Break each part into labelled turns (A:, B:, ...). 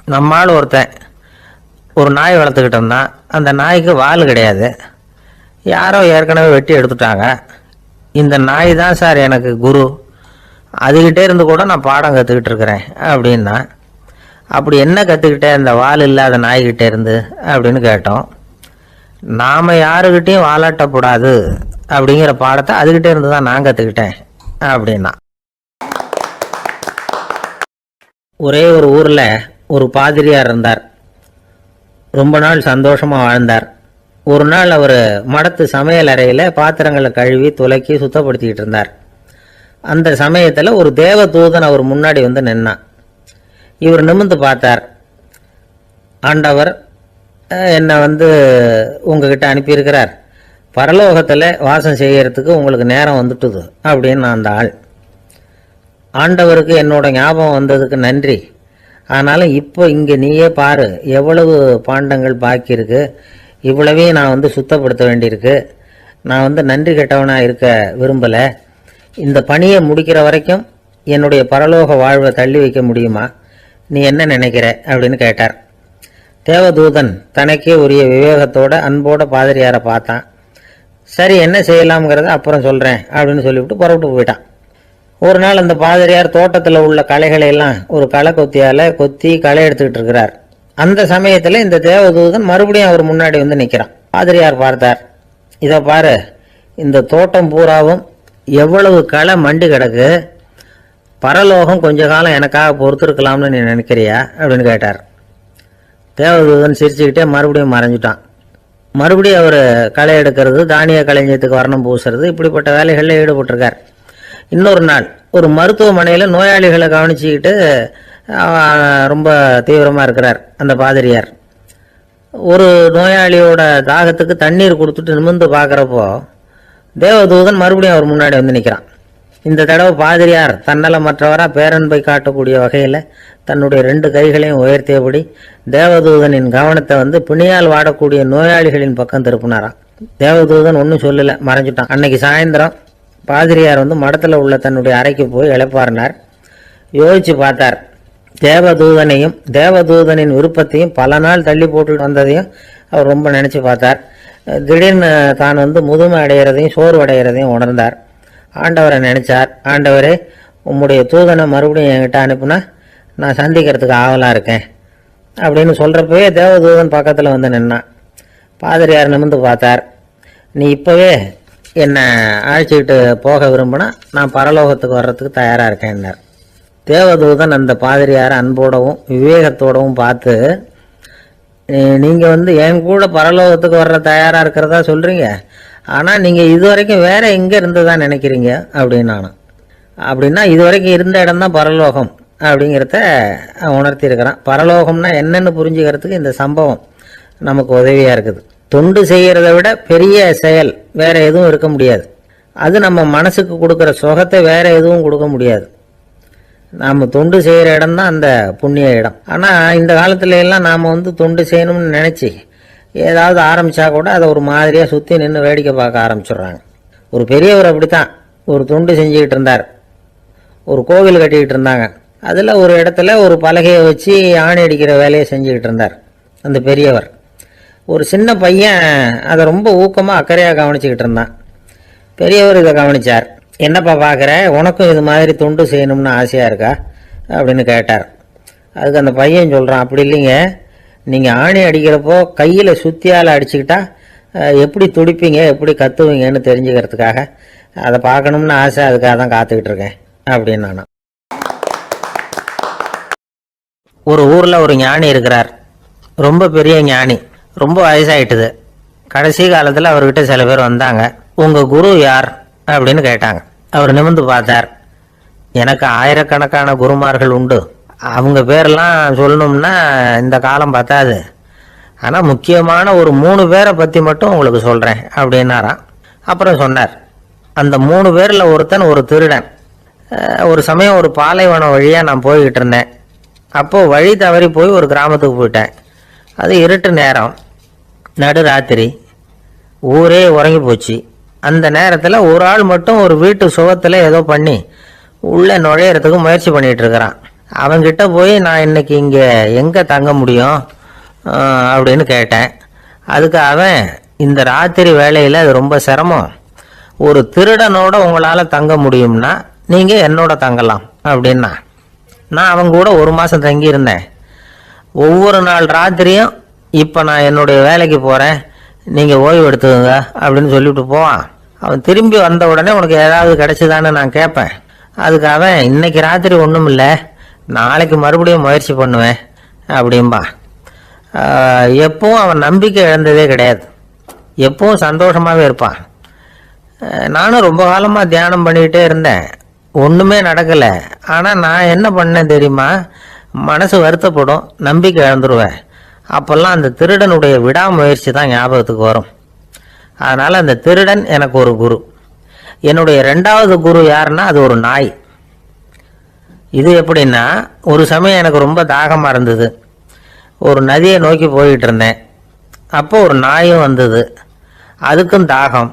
A: நம்மால் ஒருத்தன் ஒரு நாய் வளர்த்துக்கிட்டு இருந்தான். அந்த நாய்க்கு வால் கிடையாது. யாரோ ஏற்கனவே வெட்டி எடுத்துட்டாங்க. இந்த நாய் தான் சார் எனக்கு குரு, அதுகிட்டே இருந்து கூட நான் பாடம் கற்றுக்கிட்டு இருக்கிறேன் அப்படின்னா. அப்படி என்ன கற்றுக்கிட்டேன் இந்த வால் இல்லாத நாய்கிட்டே இருந்து அப்படின்னு கேட்டோம். நாம் யாருக்கிட்டையும் வாலாட்டக்கூடாது அப்படிங்கிற பாடத்தை அதுகிட்டே இருந்து தான் நான் கற்றுக்கிட்டேன் அப்படின்னா. ஒரே ஒரு ஊரில் ஒரு பாதிரியார் இருந்தார். ரொம்ப நாள் சந்தோஷமாக வாழ்ந்தார். ஒரு நாள் அவர் மடத்து சமையல் அறையில் பாத்திரங்களை கழுவி துலக்கி சுத்தப்படுத்திக்கிட்டு இருந்தார். அந்த சமயத்தில் ஒரு தேவ தூதன் அவர் முன்னாடி வந்து நின்னான். இவர் நிமிர்ந்து பார்த்தார். ஆண்டவர் என்னை உங்ககிட்ட அனுப்பியிருக்கிறார், பரலோகத்தில் வாசம் செய்யறதுக்கு உங்களுக்கு நேரம் வந்துட்டுது அப்படின்னு அந்த ஆள். ஆண்டவருக்கு என்னோட ஞாபகம் வந்ததுக்கு நன்றி. ஆனாலும் இப்போ இங்கே நீயே பாரு, எவ்வளவு பாண்டங்கள் பாக்கி இருக்கு, இவ்வளவையும் நான் சுத்தப்படுத்த வேண்டியிருக்கு. நான் நன்றி கெட்டவனாக இருக்க விரும்பலை. இந்த பணியை முடிக்கிற வரைக்கும் என்னுடைய பரலோக வாழ்வை தள்ளி வைக்க முடியுமா? நீ என்ன நினைக்கிற அப்படின்னு கேட்டார். தேவதூதன் தனக்கே உரிய விவேகத்தோட அன்போட பாதிரியாரை பார்த்தான். சரி, என்ன செய்யலாம்ங்கிறத அப்புறம் சொல்கிறேன் அப்படின்னு சொல்லிவிட்டு புறப்பட்டு போயிட்டான். ஒரு நாள் அந்த பாதிரியார் தோட்டத்தில் உள்ள களைகளை எல்லாம் ஒரு களை கொத்தியால் கொத்தி களை எடுத்துக்கிட்டு இருக்கிறார். அந்த சமயத்தில் இந்த தேவதூதன் மறுபடியும் அவர் முன்னாடி நிற்கிறான். பாதிரியார் பார்த்தார். இதை பாரு, இந்த தோட்டம் பூராவும் எவ்வளவு களை மண்டி கிடக்கு, பரலோகம் கொஞ்ச காலம் எனக்காக பொறுத்திருக்கலாம்னு நீ நினைக்கிறியா அப்படின்னு கேட்டார். தேவதூதன் சிரிச்சுக்கிட்டே மறுபடியும் மறைஞ்சிட்டான். மறுபடியும் அவர் களை எடுக்கிறது, தானிய களஞ்சியத்துக்கு வர்ணம் பூசுறது, இப்படிப்பட்ட வேலைகளில் ஈடுபட்டிருக்கார். இன்னொரு நாள் ஒரு மருத்துவமனையில் நோயாளிகளை கவனிச்சுக்கிட்டு ரொம்ப தீவிரமாக இருக்கிறார் அந்த பாதிரியார். ஒரு நோயாளியோட தாகத்துக்கு தண்ணீர் கொடுத்துட்டு நிமிர்ந்து பார்க்குறப்போ தேவதூதன் மறுபடியும் அவர் முன்னாடி நிற்கிறான். இந்த தடவை பாதிரியார் தன்னலமற்றவராக பேரன்பை காட்டக்கூடிய வகையில் தன்னுடைய 2 கைகளையும் உயர்த்தியபடி தேவதூதனின் கவனத்தை பிணியால் வாடக்கூடிய நோயாளிகளின் பக்கம் திருப்பினாராம். தேவதூதன் ஒன்றும் சொல்லலை, மறைஞ்சிட்டான். அன்னைக்கு சாயந்தரம் பாதிரியார் மடத்தில் உள்ள தன்னுடைய அறைக்கு போய் இளைப்பாறினார். யோசிச்சு பார்த்தார். தேவதூதனையும் தேவதூதனின் விருப்பத்தையும் பல நாள் தள்ளி போட்டு வந்ததையும் அவர் ரொம்ப நினச்சி பார்த்தார். திடீர்னு தான் முதுமை அடைகிறதையும் சோர்வு அடைகிறதையும் உணர்ந்தார். ஆண்டவரை நினைச்சார். ஆண்டவரே, உம்முடைய தூதனை மறுபடியும் என்கிட்ட அனுப்புனா நான் சந்திக்கிறதுக்கு ஆவலாக இருக்கேன் அப்படின்னு சொல்கிறப்பவே தேவதூதன் பக்கத்தில் நின்னான். பாதிரியார் நிமிர்ந்து பார்த்தார். நீ இப்போவே என்னை அழைச்சிக்கிட்டு போக விரும்பினா நான் பரலோகத்துக்கு வர்றதுக்கு தயாராக இருக்கேன்னார். தேவதூதன் அந்த பாதிரியாரை அன்போடவும் விவேகத்தோடவும் பார்த்து, நீங்கள் என் கூட பரலோகத்துக்கு வர்ற தயாராக இருக்கிறதா சொல்கிறீங்க, ஆனால் நீங்கள் இதுவரைக்கும் வேற எங்கே இருந்ததான் நினைக்கிறீங்க அப்படின்னாலும். அப்படின்னா இதுவரைக்கும் இருந்த இடம்தான் பரலோகம் அப்படிங்கிறத உணர்த்தியிருக்கிறான். பரலோகம்னா என்னன்னு புரிஞ்சுக்கிறதுக்கு இந்த சம்பவம் நமக்கு உதவியாக இருக்குது. தொண்டு செய்கிறத விட பெரிய செயல் வேற எதுவும் இருக்க முடியாது. அது நம்ம மனசுக்கு கொடுக்குற சுகத்தை வேற எதுவும் கொடுக்க முடியாது. நாம் தொண்டு செய்கிற இடம் தான் அந்த புண்ணிய இடம். ஆனால் இந்த காலத்துல எல்லாம் நாம் தொண்டு செய்யணும்னு நினச்சி ஏதாவது ஆரம்பித்தா கூட அதை ஒரு மாதிரியாக சுற்றி நின்று வேடிக்கை பார்க்க ஆரம்பிச்சிடுறாங்க. ஒரு பெரியவர் அப்படித்தான் ஒரு தொண்டு செஞ்சுக்கிட்டு இருந்தார். ஒரு கோவில் கட்டிக்கிட்டு இருந்தாங்க. அதில் ஒரு இடத்துல ஒரு பலகையை வச்சு ஆணி அடிக்கிற வேலையை செஞ்சுக்கிட்டு இருந்தார் அந்த பெரியவர். ஒரு சின்ன பையன் அதை ரொம்ப ஊக்கமாக அக்கறையாக கவனிச்சுக்கிட்டு இருந்தான். பெரியவர் இதை கவனித்தார். என்னப்பா பார்க்குற, உனக்கும் இது மாதிரி தொண்டு செய்யணும்னு ஆசையாக இருக்கா அப்படின்னு கேட்டார். அதுக்கு அந்த பையன் சொல்கிறான், அப்படி இல்லைங்க, நீங்கள் ஆணி அடிக்கிறப்போ கையில் சுத்தியால் அடிச்சுக்கிட்டா எப்படி துடிப்பீங்க, எப்படி கத்துவீங்கன்னு தெரிஞ்சுக்கிறதுக்காக அதை பார்க்கணும்னு ஆசை, அதுக்காக தான் காத்துக்கிட்டு இருக்கேன் அப்படின்னு நான். ஒரு ஊரில் ஒரு ஞானி இருக்கிறார். ரொம்ப பெரிய ஞானி, ரொம்ப வயசாயிட்டுது. கடைசி காலத்தில் அவர்கிட்ட சில பேர் வந்தாங்க. உங்கள் குரு யார் அப்படின்னு கேட்டாங்க. அவர் நிமிர்ந்து பார்த்தார். எனக்கு ஆயிரக்கணக்கான குருமார்கள் உண்டு, அவங்க பேரெல்லாம் சொல்லணும்னா இந்த காலம் பத்தாது. ஆனால் முக்கியமான ஒரு 3 பேரை பற்றி மட்டும் உங்களுக்கு சொல்கிறேன் அப்படின்னாராம். அப்புறம் சொன்னார், அந்த 3 பேரில் ஒருத்தன் ஒரு திருடன். ஒரு சமயம் ஒரு பாலைவனம் வழியாக நான் போய்கிட்டு இருந்தேன். அப்போது வழி தவறி போய் ஒரு கிராமத்துக்கு போயிட்டேன். அது இருட்டு நேரம், நடு ராத்திரி, ஊரே உறங்கி போச்சு. அந்த நேரத்தில் ஒரு ஆள் மட்டும் ஒரு வீட்டு சுகத்தில் ஏதோ பண்ணி உள்ளே நுழையிறதுக்கு முயற்சி பண்ணிகிட்டு இருக்கிறான். அவன்கிட்ட போய் நான் இன்னைக்கு இங்கே எங்கே தங்க முடியும் அப்படின்னு கேட்டேன். அதுக்கு அவன், இந்த ராத்திரி வேளையில் அது ரொம்ப சிரமம், ஒரு திருடனோட உங்களால் தங்க முடியும்னா நீங்கள் என்னோட தங்கலாம் அப்படின்னா. நான் அவங்க கூட 1 மாதம் தங்கியிருந்தேன். ஒவ்வொரு நாள் ராத்திரியும் இப்போ நான் என்னுடைய வேலைக்கு போகிறேன், நீங்கள் ஓய்வு எடுத்துக்கோங்க அப்படின்னு சொல்லிவிட்டு போவான். அவன் திரும்பி வந்த உடனே உனக்கு ஏதாவது கிடைச்சிதான்னு நான் கேட்பேன். அதுக்கு அவன், இன்னைக்கு ராத்திரி ஒன்றும் இல்லை, நாளைக்கு மறுபடியும் முயற்சி பண்ணுவேன் அப்படின்பா. எப்பவும் அவன் நம்பிக்கை இழந்ததே கிடையாது, எப்பவும் சந்தோஷமாகவே இருப்பான். நானும் ரொம்ப காலமாக தியானம் பண்ணிக்கிட்டே இருந்தேன், ஒன்றுமே நடக்கலை. ஆனால் நான் என்ன பண்ணேன் தெரியுமா, மனசு வருத்தப்படும், நம்பிக்கை இழந்துருவேன். அப்போல்லாம் அந்த திருடனுடைய விடாமுயற்சி தான் ஞாபகத்துக்கு வரும். அதனால் அந்த திருடன் எனக்கு ஒரு குரு. என்னுடைய 2வது குரு யாருன்னா அது ஒரு நாய். இது எப்படின்னா, ஒரு சமயம் எனக்கு ரொம்ப தாகமாக இருந்தது, ஒரு நதியை நோக்கி போயிட்டு இருந்தேன். அப்போ ஒரு நாயும் வந்தது, அதுக்கும் தாகம்,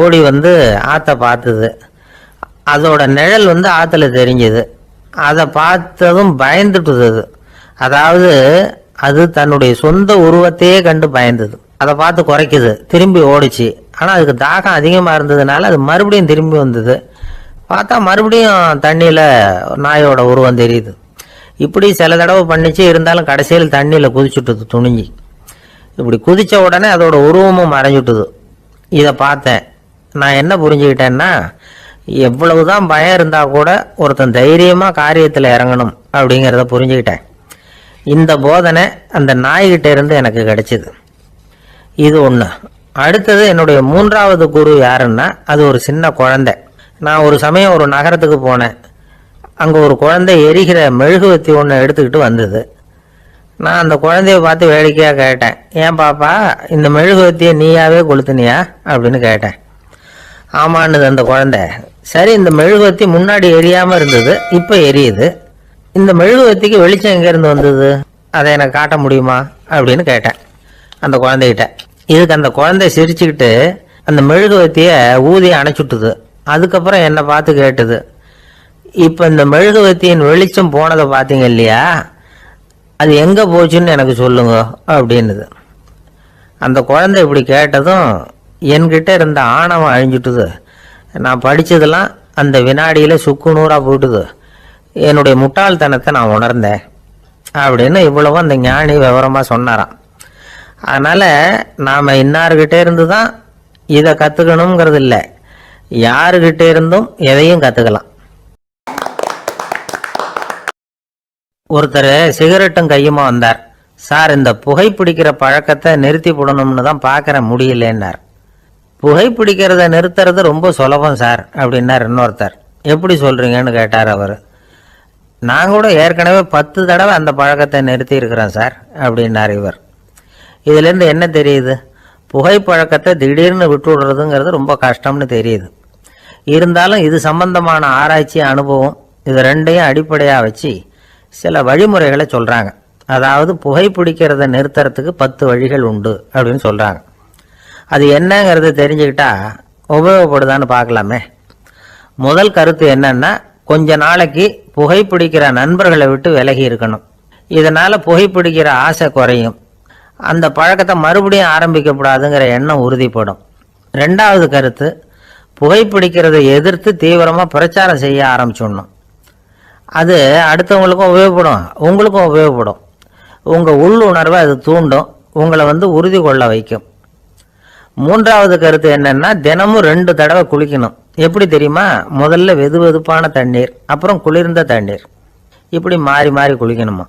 A: ஓடி வந்து ஆற்றை பார்த்தது. அதோட நிழல் வந்து ஆற்றுல தெரிஞ்சுது. அதை பார்த்ததும் பயந்துட்டுது. அதாவது அது தன்னுடைய சொந்த உருவத்தையே கண்டு பயந்தது. அதை பார்த்து குறைக்குது, திரும்பி ஓடிச்சு. ஆனால் அதுக்கு தாகம் அதிகமாக இருந்ததுனால அது மறுபடியும் திரும்பி வந்தது. பார்த்தா மறுபடியும் தண்ணியில் நாயோட உருவம் தெரியுது. இப்படி சில தடவை பண்ணிச்சு. இருந்தாலும் கடைசியில் தண்ணியில் குதிச்சுட்டுது துணிஞ்சி. இப்படி குதித்த உடனே அதோட உருவமும் மறைஞ்சுட்டுது. இதை பார்த்தேன். நான் என்ன புரிஞ்சுக்கிட்டேன்னா, எவ்வளவுதான் பயம் இருந்தால் கூட ஒருத்தன் தைரியமாக காரியத்தில் இறங்கணும் அப்படிங்கிறத புரிஞ்சுக்கிட்டேன். இந்த போதனை அந்த நாய்கிட்ட இருந்து எனக்கு கிடைச்சிது. இது ஒன்று. அடுத்தது என்னுடைய 3வது குரு யாருன்னா அது ஒரு சின்ன குழந்தை. நான் ஒரு சமயம் ஒரு நகரத்துக்கு போனேன். அங்கே ஒரு குழந்தை எரிகிற மெழுகுவத்தி ஒன்று எடுத்துக்கிட்டு வந்தது. நான் அந்த குழந்தைய பார்த்து வேடிக்கையாக கேட்டேன், ஏன் பாப்பா இந்த மெழுகுவத்தியை நீயாவே கொளுத்துனியா அப்படின்னு கேட்டேன். ஆமான்னுது அந்த குழந்தை. சரி, இந்த மெழுகுவத்தி முன்னாடி எரியாமல் இருந்தது, இப்போ எரியுது, இந்த மெழுகுவத்திக்கு வெளிச்சம் எங்கேருந்து வந்தது, அதை எனக்கு காட்ட முடியுமா அப்படின்னு கேட்டேன் அந்த குழந்தைகிட்ட. இதுக்கு அந்த குழந்தை சிரிச்சுக்கிட்டு அந்த மெழுகுவத்தியை ஊதி அணைச்சுட்டுது. அதுக்கப்புறம் என்னை பார்த்து கேட்டுது, இப்போ இந்த மெழுகுவத்தியின் வெளிச்சம் போனதை பார்த்தீங்க இல்லையா, அது எங்கே போச்சுன்னு எனக்கு சொல்லுங்க அப்படின்னுது. அந்த குழந்தை இப்படி கேட்டதும் என்கிட்ட இருந்த ஆணவம் அழிஞ்சுட்டுது. நான் படித்ததெல்லாம் அந்த வினாடியில் சுக்கு நூறாக போயிட்டுது. என்னுடைய முட்டாள்தனத்தை நான் உணர்ந்தேன் அப்படின்னு இவ்வளவும் அந்த ஞானி விவரமாக சொன்னாராம். அதனால் நாம் இன்னார்கிட்ட இருந்து தான் இதை கற்றுக்கணுங்கிறது இல்லை, யாருக்கிட்ட இருந்தும் எதையும் கற்றுக்கலாம். ஒருத்தர் சிகரெட்டும் கையுமா வந்தார். சார், இந்த புகைப்பிடிக்கிற பழக்கத்தை நிறுத்தி போடணும்னு தான் பார்க்குற முடியலன்னார். புகைப்பிடிக்கிறத நிறுத்துறது ரொம்ப சுலபம் சார் அப்படின்னார் இன்னொருத்தர். எப்படி சொல்கிறீங்கன்னு கேட்டார் அவர். நான் கூட ஏற்கனவே 10 தடவை அந்த பழக்கத்தை நிறுத்தி இருக்கிறேன் சார் அப்படின்னார் இவர். இதுலேருந்து என்ன தெரியுது, புகைப்பழக்கத்தை திடீர்னு விட்டு விடுறதுங்கிறது ரொம்ப கஷ்டம்னு தெரியுது. இருந்தாலும் இது சம்பந்தமான ஆராய்ச்சி, அனுபவம், இது ரெண்டையும் அடிப்படையாக வச்சு சில வழிமுறைகளை சொல்கிறாங்க. அதாவது புகைப்பிடிக்கிறத நிறுத்துறதுக்கு 10 வழிகள் உண்டு அப்படின்னு சொல்கிறாங்க. அது என்னங்கிறத தெரிஞ்சுக்கிட்டா உபயோகப்படுதான்னு பார்க்கலாமே. முதல் கருத்து என்னன்னா, கொஞ்ச நாளைக்கு புகைப்பிடிக்கிற நண்பர்களை விட்டு விலகி இருக்கணும். இதனால் புகைப்பிடிக்கிற ஆசை குறையும், அந்த பழக்கத்தை மறுபடியும் ஆரம்பிக்கப்படாதுங்கிற எண்ணம் உறுதிப்படும். 2வது கருத்து, புகைப்பிடிக்கிறதை எதிர்த்து தீவிரமாக பிரச்சாரம் செய்ய ஆரம்பிச்சிடணும். அது அடுத்தவங்களுக்கும் உபயோகப்படும், உங்களுக்கும் உபயோகப்படும். உங்கள் உள்ளுணர்வை அது தூண்டும், உங்களை உறுதி கொள்ள வைக்கும். 3வது கருத்து என்னன்னா, தினமும் 2 தடவை குளிக்கணும். எப்படி தெரியுமா, முதல்ல வெது வெதுப்பான தண்ணீர், அப்புறம் குளிர்ந்த தண்ணீர், இப்படி மாறி மாறி குளிக்கணுமா.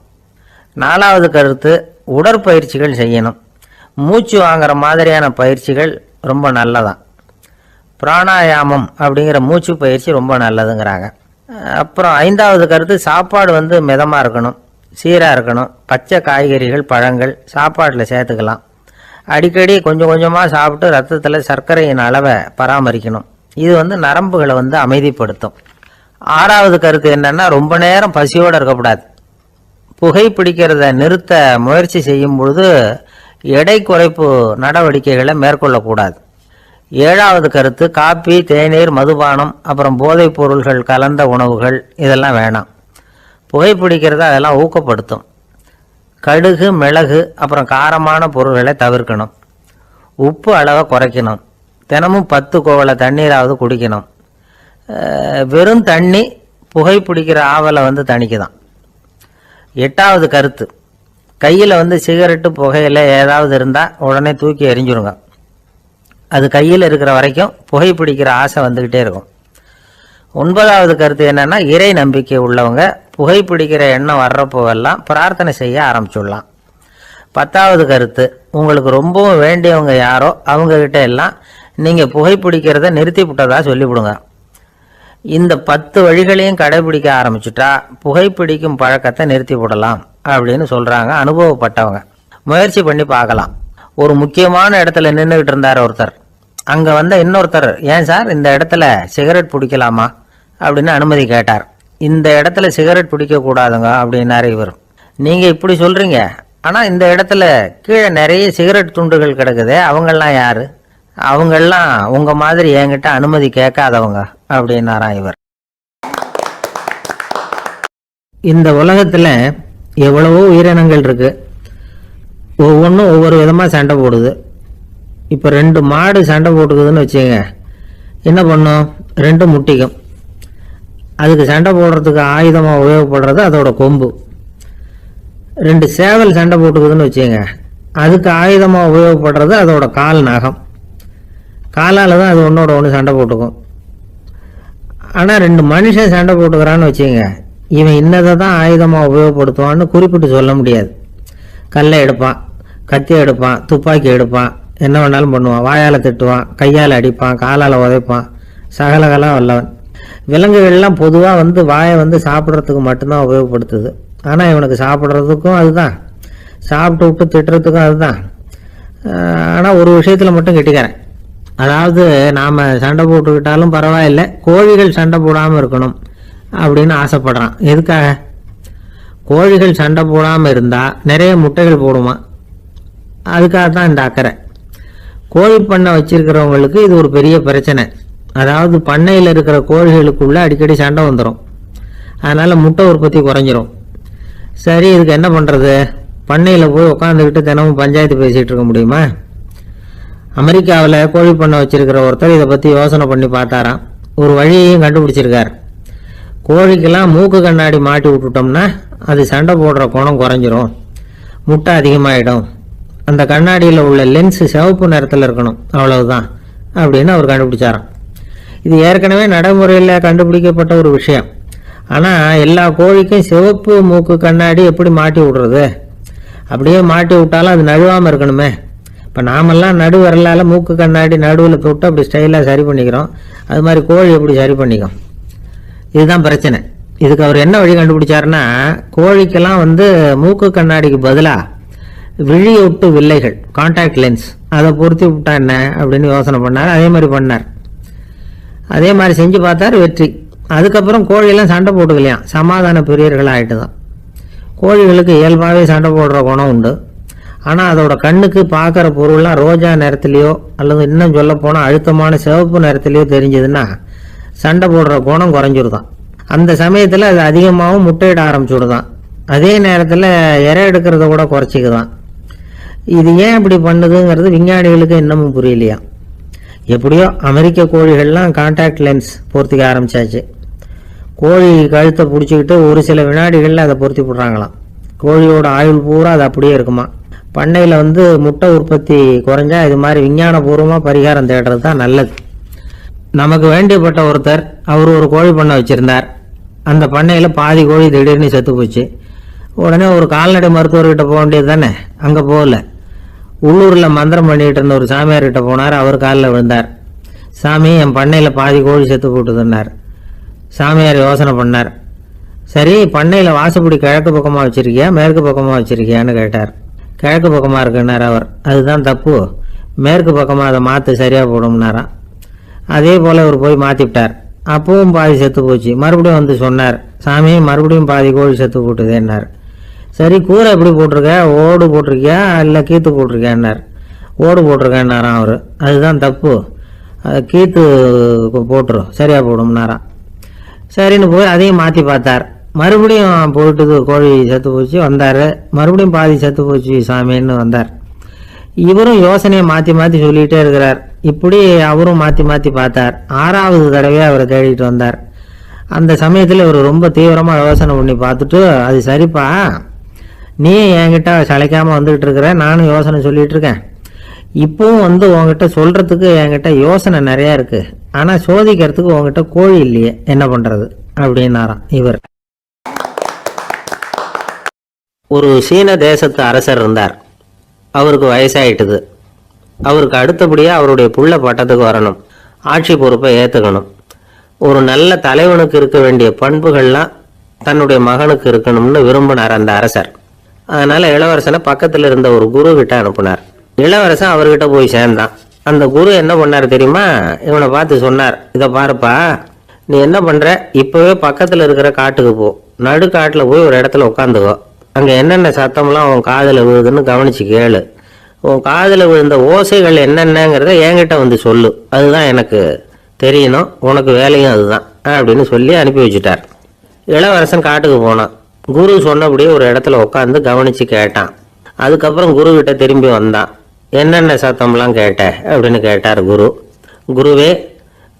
A: 4வது கருத்து, உடற்பயிற்சிகள் செய்யணும். மூச்சு வாங்குற மாதிரியான பயிற்சிகள் ரொம்ப நல்லதான். பிராணாயாமம் அப்படிங்கிற மூச்சு பயிற்சி ரொம்ப நல்லதுங்கிறாங்க. அப்புறம் 5வது கருத்து, சாப்பாடு மிதமாக இருக்கணும், சீராக இருக்கணும். பச்சை காய்கறிகள், பழங்கள் சாப்பாட்டில் சேர்த்துக்கலாம். அடிக்கடி கொஞ்சம் கொஞ்சமாக சாப்பிட்டு ரத்தத்தில் சர்க்கரையின் அளவை பராமரிக்கணும். இது நரம்புகளை அமைதிப்படுத்தும். 6வது கருத்து என்னன்னா, ரொம்ப நேரம் பசியோடு இருக்கக்கூடாது. புகைப்பிடிக்கிறத நிறுத்த முயற்சி செய்யும் பொழுது எடை குறைப்பு நடவடிக்கைகளை மேற்கொள்ளக்கூடாது. 7வது கருத்து, காப்பி, தேநீர், மதுபானம், அப்புறம் போதைப் பொருள்கள் கலந்த உணவுகள் இதெல்லாம் வேணாம். புகைப்பிடிக்கிறத அதெல்லாம் ஊக்கப்படுத்தும். கடுகு, மிளகு, அப்புறம் காரமான பொருள்களை தவிர்க்கணும். உப்பு அளவை குறைக்கணும். தினமும் 10 கோவலை தண்ணீராவது குடிக்கணும். வெறும் தண்ணி புகைப்பிடிக்கிற ஆவலை தணிக்குதான். 8வது கருத்து, கையில் சிகரெட்டு புகையில ஏதாவது இருந்தால் உடனே தூக்கி எறிஞ்சிருங்க. அது கையில் இருக்கிற வரைக்கும் புகைப்பிடிக்கிற ஆசை வந்துக்கிட்டே இருக்கும். 9வது கருத்து என்னன்னா, இறை நம்பிக்கை உள்ளவங்க புகைப்பிடிக்கிற எண்ணம் வர்றப்போவெல்லாம் பிரார்த்தனை செய்ய ஆரம்பிச்சுடலாம். 10வது கருத்து, உங்களுக்கு ரொம்பவும் வேண்டியவங்க யாரோ அவங்கக்கிட்ட எல்லாம் நீங்கள் புகைப்பிடிக்கிறத நிறுத்தி விட்டதா சொல்லிவிடுங்க. இந்த 10 வழிகளையும் கடைபிடிக்க ஆரம்பிச்சுட்டா புகைப்பிடிக்கும் பழக்கத்தை நிறுத்தி விடலாம் அப்படின்னு சொல்கிறாங்க அனுபவப்பட்டவங்க. முயற்சி பண்ணி பார்க்கலாம். ஒரு முக்கியமான இடத்துல நின்றுக்கிட்டு இருந்தார் ஒருத்தர். அங்கே இன்னொருத்தர், ஏன் சார் இந்த இடத்துல சிகரெட் பிடிக்கலாமா அப்படின்னு அனுமதி கேட்டார். இந்த இடத்துல சிகரெட் பிடிக்கக்கூடாதுங்க அப்படின்னாரு இவர். நீங்கள் இப்படி சொல்கிறீங்க, ஆனால் இந்த இடத்துல கீழே நிறைய சிகரெட் துண்டுகள் கிடக்குது, அவங்கெல்லாம் யார்? அவங்கெல்லாம் உங்கள் மாதிரி என்கிட்ட அனுமதி கேட்காதவங்க அப்படின்னாராம் இவர். இந்த உலகத்தில் எவ்வளவோ உயிரினங்கள் இருக்கு, ஒவ்வொன்றும் ஒவ்வொரு விதமாக சண்டை போடுது. இப்போ 2 மாடு சண்டை போட்டுக்குதுன்னு வச்சுங்க, என்ன பண்ணும்? 2 முட்டிக்கும். அதுக்கு சண்டை போடுறதுக்கு ஆயுதமாக உபயோகப்படுறது அதோட கொம்பு. 2 சேவல் சண்டை போட்டுக்குதுன்னு வச்சுங்க, அதுக்கு ஆயுதமாக உபயோகப்படுறது அதோட கால் நகம். காலால் தான் அது ஒன்றோட ஒன்று சண்டை போட்டுக்கும். ஆனால் 2 மனுஷன் சண்டை போட்டுக்கிறான்னு வச்சுங்க, இவன் இன்னதை தான் ஆயுதமாக உபயோகப்படுத்துவான்னு குறிப்பிட்டு சொல்ல முடியாது. கல்லை எடுப்பான், கத்தி எடுப்பான், துப்பாக்கி எடுப்பான், என்ன வேணாலும் பண்ணுவான். வாயால் திட்டுவான், கையால் அடிப்பான், காலால் உதைப்பான், சகலகலாம் வல்லவன். விலங்குகள்லாம் பொதுவாக வாயை சாப்பிட்றதுக்கு மட்டும்தான் உபயோகப்படுத்துது. ஆனால் இவனுக்கு சாப்பிட்றதுக்கும் அதுதான், சாப்பிட்டு விட்டு திட்டுறதுக்கும் அதுதான். ஆனால் ஒரு விஷயத்தில் மட்டும் கெட்டிக்கிறேன். அதாவது நாம் சண்டை போட்டுக்கிட்டாலும் பரவாயில்லை, கோழிகள் சண்டை போடாமல் இருக்கணும் அப்படின்னு ஆசைப்படுறான். எதுக்காக? கோழிகள் சண்டை போடாமல் இருந்தால் நிறைய முட்டைகள் போடுமா, அதுக்காக தான் இந்த அக்கறை. கோழி பண்ணை வச்சிருக்கிறவங்களுக்கு இது ஒரு பெரிய பிரச்சனை. அதாவது பண்ணையில் இருக்கிற கோழிகளுக்குள்ளே அடிக்கடி சண்டை வந்துடும், அதனால் முட்டை உற்பத்தி குறைஞ்சிரும். சரி, இதுக்கு என்ன பண்ணுறது? பண்ணையில் போய் உட்காந்துக்கிட்டு தினமும் பஞ்சாயத்து பேசிகிட்டு இருக்க முடியுமா? அமெரிக்காவில் கோழி பண்ணை வச்சிருக்கிற ஒருத்தர் இதை பற்றி யோசனை பண்ணி பார்த்தாராம். ஒரு வழியையும் கண்டுபிடிச்சிருக்கார். கோழிக்கெல்லாம் மூக்கு கண்ணாடி மாட்டி விட்டுட்டோம்னா அது சண்டை போடுற குணம் குறைஞ்சிரும், முட்டை அதிகமாகிடும். அந்த கண்ணாடியில் உள்ள லென்ஸு சிவப்பு நிறத்தில் இருக்கணும், அவ்வளவுதான் அப்படின்னு அவர் கண்டுபிடிச்சாராம். இது ஏற்கனவே நடைமுறையில் கண்டுபிடிக்கப்பட்ட ஒரு விஷயம். ஆனால் எல்லா கோழிக்கும் சிவப்பு மூக்கு கண்ணாடி எப்படி மாட்டி விடுறது? அப்படியே மாட்டி விட்டாலும் அது நழுவாமல் இருக்கணுமே. இப்போ நாமெல்லாம் நடு வரலால் மூக்கு கண்ணாடி நடுவில் தொட்டு அப்படி ஸ்டைலாக சரி பண்ணிக்கிறோம், அது மாதிரி கோழி எப்படி சரி பண்ணிக்கும்? இதுதான் பிரச்சனை. இதுக்கு அவர் என்ன வழி கண்டுபிடிச்சாருன்னா, கோழிக்கெல்லாம் மூக்கு கண்ணாடிக்கு பதிலாக விழியொட்டு வில்லைகள், கான்டாக்ட் லென்ஸ், அதை பொருத்தி விட்டா என்ன அப்படின்னு யோசனை பண்ணார். அதே மாதிரி பண்ணார். அதே மாதிரி செஞ்சு பார்த்தார், வெற்றி. அதுக்கப்புறம் கோழியெல்லாம் சண்டை போட்டுக்கலையாம், சமாதான பிரியர்களாக ஆகிட்டு தான். கோழிகளுக்கு இயல்பாகவே சண்டை போடுற குணம் உண்டு. ஆனால் அதோட கண்ணுக்கு பார்க்குற பொருள்லாம் ரோஜா நிறத்துலையோ அல்லது இன்னும் சொல்ல போனால் அழுத்தமான சிவப்பு நிறத்துலையோ தெரிஞ்சதுன்னா சண்டை போடுற குணம் குறைஞ்சிருதான். அந்த சமயத்தில் அது அதிகமாகவும் முட்டையிட ஆரம்பிச்சுடுதான். அதே நேரத்தில் இறை எடுக்கிறத கூட குறைச்சிக்குதான். இது ஏன் இப்படி பண்ணுதுங்கிறது விஞ்ஞானிகளுக்கு இன்னமும் புரியலையா. எப்படியோ அமெரிக்க கோழிகள்லாம் கான்டாக்ட் லென்ஸ் பொருத்திக்க ஆரம்பிச்சாச்சு. கோழி கழுத்தை பிடிச்சிக்கிட்டு ஒரு சில வினாடிகளில் அதை பொருத்தி போடுறாங்களாம். கோழியோட ஆயுள் பூரா அது அப்படியே இருக்குமா. பண்ணையில் முட்டை உற்பத்தி குறைஞ்சா இது மாதிரி விஞ்ஞானபூர்வமாக பரிகாரம் தேடுறது தான் நல்லது. நமக்கு வேண்டியப்பட்ட ஒருத்தர், அவர் ஒரு கோழி பண்ணை வச்சுருந்தார். அந்த பண்ணையில் பாதி கோழி திடீர்னு செத்து போச்சு. உடனே ஒரு கால்நடை மருத்துவர்கிட்ட போக வேண்டியது தானே, அங்கே போகல. உள்ளூரில் மந்திரம் பண்ணிகிட்டு இருந்த ஒரு சாமியார்கிட்ட போனார். அவர் காலில் விழுந்தார். சாமி, என் பண்ணையில் பாதி கோழி செத்து போட்டுதுன்னார். சாமியார் யோசனை பண்ணார். சரி, பண்ணையில் வாசப்படி கிழக்கு பக்கமாக வச்சுருக்கியா மேற்கு பக்கமாக வச்சுருக்கியான்னு கேட்டார். கிழக்கு பக்கமாக இருக்குன்னார் அவர். அதுதான் தப்பு, மேற்கு பக்கமாக அதை மாற்ற சரியாக போடும்னாராம். அதே போல் அவர் போய் மாற்றிவிட்டார். அப்பவும் பாதி செத்து போச்சு. மறுபடியும் சொன்னார், சாமி மறுபடியும் பாதி கோழி செத்து போட்டுதேன்னார். சரி, கூரை எப்படி போட்டிருக்க, ஓடு போட்டிருக்கியா இல்லை கீத்து போட்டிருக்கியான்னார். ஓடு போட்டிருக்கேன்னாராம் அவர். அதுதான் தப்பு, கீத்து போட்டுரும் சரியாக போடும்னாராம். சரின்னு போய் அதையும் மாற்றி பார்த்தார். மறுபடியும் போயிட்டுது, கோழி செத்து போச்சு. வந்தார், மறுபடியும் பாதி செத்து போச்சு சாமின்னு வந்தார். இவரும் யோசனையை மாற்றி மாற்றி சொல்லிகிட்டே இருக்கிறார். இப்படி அவரும் மாற்றி மாற்றி பார்த்தார். 6வது தடவையாக அவரை தேடிட்டு வந்தார். அந்த சமயத்தில் இவர் ரொம்ப தீவிரமாக யோசனை பண்ணி பார்த்துட்டு, அது சரிப்பா, நீ என்கிட்ட சளைக்காமல் வந்துக்கிட்டு இருக்கிற, நானும் யோசனை சொல்லிகிட்டு இருக்கேன். இப்போவும் உங்ககிட்ட சொல்கிறதுக்கு என்கிட்ட யோசனை நிறையா இருக்குது, ஆனால் சோதிக்கிறதுக்கு உங்ககிட்ட கோழி இல்லையே, என்ன பண்ணுறது அப்படின்னாராம் இவர். ஒரு சீன தேசத்து அரசர் இருந்தார். அவருக்கு வயசாயிட்டுது. அவருக்கு அடுத்தபடியாக அவருடைய புள்ள பட்டத்துக்கு வரணும், ஆட்சி பொறுப்பை ஏற்றுக்கணும். ஒரு நல்ல தலைவனுக்கு இருக்க வேண்டிய பண்புகள்லாம் தன்னுடைய மகனுக்கு இருக்கணும்னு விரும்பினார் அந்த அரசர். அதனால் இளவரசனை பக்கத்தில் இருந்த ஒரு குரு கிட்ட அனுப்புனார். இளவரசன் அவர்கிட்ட போய் சேர்ந்தான். அந்த குரு என்ன பண்ணார் தெரியுமா? இவனை பார்த்து சொன்னார், இதை பாருப்பா, நீ என்ன பண்ணுற, இப்போவே பக்கத்தில் இருக்கிற காட்டுக்கு போ, நடுக்காட்டில் போய் ஒரு இடத்துல உட்காந்துக்கோ. அங்கே என்னென்ன சத்தம்லாம் உன் காதில் விழுதுன்னு கவனிச்சு கேளு. உன் காதில் விழுந்த ஓசைகள் என்னென்னங்கிறத என்கிட்ட வந்து சொல்லு, அதுதான் எனக்கு தெரியணும், உனக்கு வேலையும் அதுதான் அப்படின்னு சொல்லி அனுப்பி வச்சுட்டார். இளவரசன் காட்டுக்கு போனான். குரு சொன்னபடியே ஒரு இடத்துல உட்காந்து கவனித்து கேட்டான். அதுக்கப்புறம் குரு கிட்ட திரும்பி வந்தான். என்னென்ன சத்தம்லாம் கேட்ட அப்படின்னு கேட்டார் குரு. குருவே,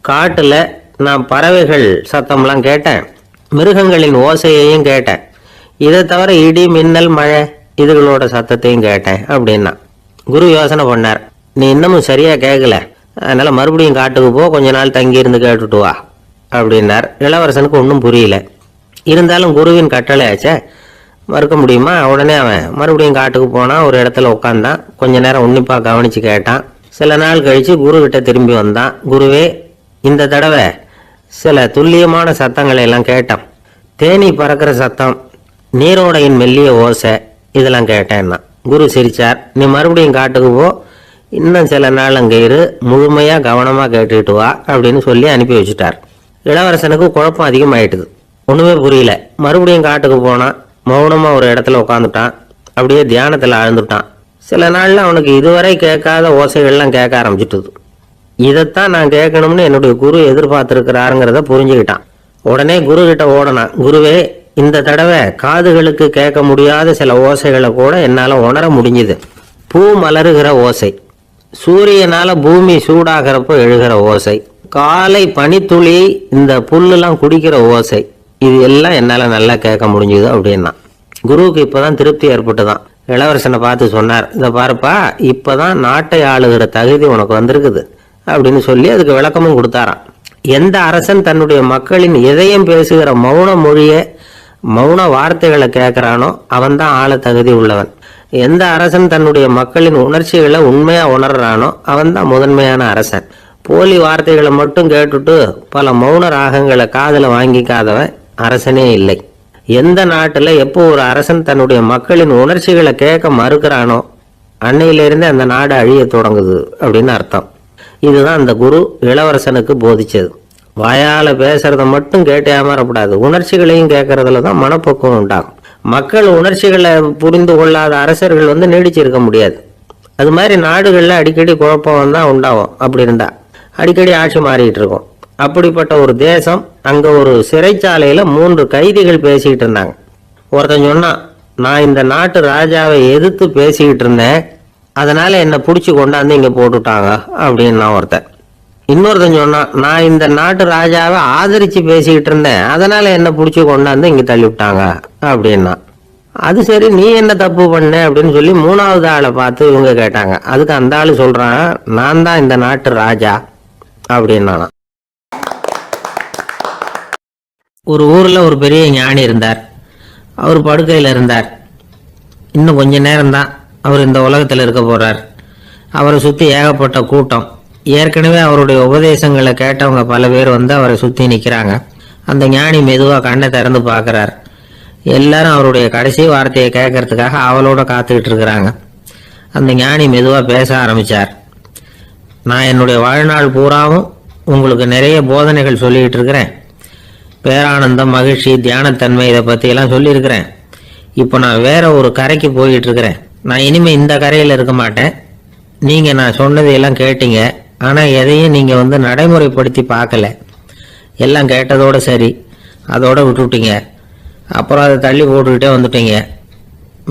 A: காட்டில் நான் பறவைகள் சத்தம்லாம் கேட்டேன், மிருகங்களின் ஓசையையும் கேட்டேன், இதை தவிர இடி மின்னல் மழை இதுகளோட சத்தத்தையும் கேட்டேன் அப்படின்னா. குரு யோசனை பண்ணார், நீ இன்னமும் சரியாக கேட்கல, அதனால் மறுபடியும் காட்டுக்கு போ, கொஞ்ச நாள் தங்கியிருந்து கேட்டுட்டு வா அப்படின்னார். இளவரசனுக்கு ஒன்றும் புரியல. இருந்தாலும் குருவின் கட்டளை ஆச்சே, மறுக்க முடியுமா? உடனே அவன் மறுபடியும் காட்டுக்கு போனான். ஒரு இடத்துல உட்காந்தான். கொஞ்ச நேரம் உன்னிப்பாக கவனித்து கேட்டான். சில நாள் கழித்து குரு கிட்ட திரும்பி வந்தான். குருவே, இந்த தடவை சில துல்லியமான சத்தங்களை எல்லாம் கேட்டான். தேனி பறக்கிற சத்தம், நீரோடையின் மெல்லிய ஓசை, இதெல்லாம் கேட்டேன்னா. குரு சிரிச்சார். நீ மறுபடியும் காட்டுக்கு போ, இன்னும் சில நாள் அங்கே இரு, முழுமையாக கவனமாக கேட்டுக்கிட்டு வா அப்படின்னு சொல்லி அனுப்பி வச்சுட்டார். இளவரசனுக்கு குழப்பம் அதிகமாயிட்டுது. ஒன்றுமே புரியல. மறுபடியும் காட்டுக்கு போனான். மௌனமாக ஒரு இடத்துல உட்காந்துட்டான். அப்படியே தியானத்தில் ஆழ்ந்துட்டான். சில நாளில் அவனுக்கு இதுவரை கேட்காத ஓசைகள்லாம் கேட்க ஆரம்பிச்சுட்டுது. இதைத்தான் நான் கேட்கணும்னு என்னுடைய குரு எதிர்பார்த்துருக்கிறாருங்கிறத புரிஞ்சுக்கிட்டான். உடனே குரு கிட்ட ஓடனான். குருவே, இந்த தடவை காதுகளுக்கு கேட்க முடியாத சில ஓசைகளை கூட என்னால் உணர முடிஞ்சுது. பூ மலருகிற ஓசை, சூரியனால் பூமி சூடாகிறப்போ எழுகிற ஓசை, காலை பனித்துளி இந்த புல்லுலாம் குடிக்கிற ஓசை, இது எல்லாம் என்னால் நல்லா கேட்க முடிஞ்சுது அப்படின்னா. குருவுக்கு இப்போதான் திருப்தி ஏற்பட்டுதான். இளவரசனை பார்த்து சொன்னார், இதை பாருப்பா, இப்போதான் நாட்டை ஆளுகிற தகுதி உனக்கு வந்திருக்குது அப்படின்னு சொல்லி அதுக்கு விளக்கமும் கொடுத்தாராம். எந்த அரசன் தன்னுடைய மக்களின் இதயம் பேசுகிற மௌன மொழியை, மௌன வார்த்தைகளை கேட்குறானோ அவன்தான் ஆள தகுதி உள்ளவன். எந்த அரசன் தன்னுடைய மக்களின் உணர்ச்சிகளை உண்மையாக உணர்றானோ அவன்தான் முதன்மையான அரசன். போலி வார்த்தைகளை மட்டும் கேட்டுட்டு பல மௌன ராகங்களை காதில் வாங்கிக்காதவன் அரசனே இல்லை. எந்த நாட்டில் எப்போ ஒரு அரசன் தன்னுடைய மக்களின் உணர்ச்சிகளை கேட்க மறுக்கிறானோ அன்னையிலிருந்து அந்த நாடு அழிய தொடங்குது அப்படின்னு அர்த்தம். இதுதான் அந்த குரு இளவரசனுக்கு போதிச்சது. வாயால் பேசுறத மட்டும் கேட்டு ஏமாறக்கூடாது, உணர்ச்சிகளையும் கேட்கறதுல தான் மனப்பக்குவம் உண்டாகும். மக்கள் உணர்ச்சிகளை புரிந்து கொள்ளாத அரசர்கள் நீடிச்சிருக்க முடியாது. அது மாதிரி நாடுகளில் அடிக்கடி குழப்பம் தான் உண்டாகும். அப்படி இருந்தா அடிக்கடி ஆட்சி மாறிட்டு இருக்கும். அப்படிப்பட்ட ஒரு தேசம், அங்கே ஒரு சிறைச்சாலையில் 3 கைதிகள் பேசிக்கிட்டு இருந்தாங்க. ஒருத்தன் சொன்னான், நான் இந்த நாட்டு ராஜாவை எதிர்த்து பேசிக்கிட்டு இருந்தேன், அதனால என்னை பிடிச்சி கொண்டாந்து இங்கே போட்டுட்டாங்க அப்படின்னு நான் ஒருத்தன். இன்னொருத்தன் சொன்னான், நான் இந்த நாட்டு ராஜாவை ஆதரித்து பேசிக்கிட்டு இருந்தேன், அதனால என்னை பிடிச்சி கொண்டாந்து இங்கே தள்ளிவிட்டாங்க அப்படின்னா. அது சரி, நீ என்ன தப்பு பண்ண அப்படின்னு சொல்லி 3வது ஆளை பார்த்து இவங்க கேட்டாங்க. அதுக்கு அந்த ஆள் சொல்கிறான், நான் தான் இந்த நாட்டு ராஜா அப்படின்னானா. ஒரு ஊரில் ஒரு பெரிய ஞானி இருந்தார். அவர் படுக்கையில் இருந்தார். இன்னும் கொஞ்ச நேரம்தான் அவர் இந்த உலகத்தில் இருக்க போகிறார். அவரை சுற்றி ஏகப்பட்ட கூட்டம். ஏற்கனவே அவருடைய உபதேசங்களை கேட்டவங்க பல பேர் அவரை சுற்றி நிற்கிறாங்க. அந்த ஞானி மெதுவாக கண்ணை திறந்து பார்க்குறார். எல்லாரும் அவருடைய கடைசி வார்த்தையை கேட்கறதுக்காக அவளோட காத்துக்கிட்டு இருக்கிறாங்க. அந்த ஞானி மெதுவாக பேச ஆரம்பித்தார். நான் என்னுடைய வாழ்நாள் பூராவும் உங்களுக்கு நிறைய போதனைகள் சொல்லிக்கிட்டு இருக்கிறேன். பேரானந்தம், மகிழ்ச்சி, தியானத்தன்மை, இதை பற்றியெல்லாம் சொல்லியிருக்கிறேன். இப்போ நான் வேற ஒரு கரைக்கு போயிட்டு இருக்கிறேன். நான் இனிமேல் இந்த கரையில் இருக்க மாட்டேன். நீங்கள் நான் சொன்னதையெல்லாம் கேட்டீங்க, ஆனால் எதையும் நீங்கள் நடைமுறைப்படுத்தி பார்க்கல. எல்லாம் கேட்டதோடு சரி, அதோடு விட்டுவிட்டீங்க. அப்புறம் அதை தள்ளி போட்டுக்கிட்டே வந்துட்டீங்க.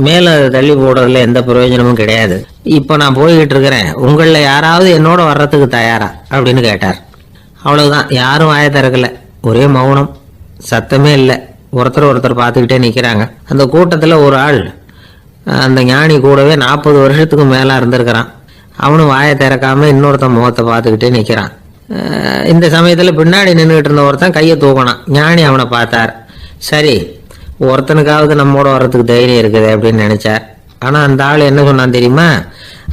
A: மேலும் அதை தள்ளி போடுறதுல எந்த பிரயோஜனமும் கிடையாது. இப்போ நான் போய்கிட்டு இருக்கிறேன், உங்களில் யாராவது என்னோட வர்றதுக்கு தயாரா அப்படின்னு கேட்டார். அவ்வளவுதான், யாரும் வாயை திறக்கல. ஒரே மௌனம், சத்தமே இல்லை. ஒருத்தர் பார்த்துக்கிட்டே நிற்கிறாங்க. அந்த கூட்டத்தில் ஒரு ஆள் அந்த ஞானி கூடவே 40 வருஷத்துக்கு மேலே இருந்திருக்கிறான். அவனும் வாயை திறக்காம இன்னொருத்தன் முகத்தை பார்த்துக்கிட்டே நிற்கிறான். இந்த சமயத்தில் பின்னாடி நின்றுகிட்டு இருந்த ஒருத்தன் கையை தூக்கினான். ஞானி அவனை பார்த்தார். சரி, ஒருத்தனுக்காவது நம்மோட வர்றதுக்கு தைரியம் இருக்குது அப்படின்னு நினைச்சார். ஆனால் அந்த ஆள் என்ன சொன்னான் தெரியுமா?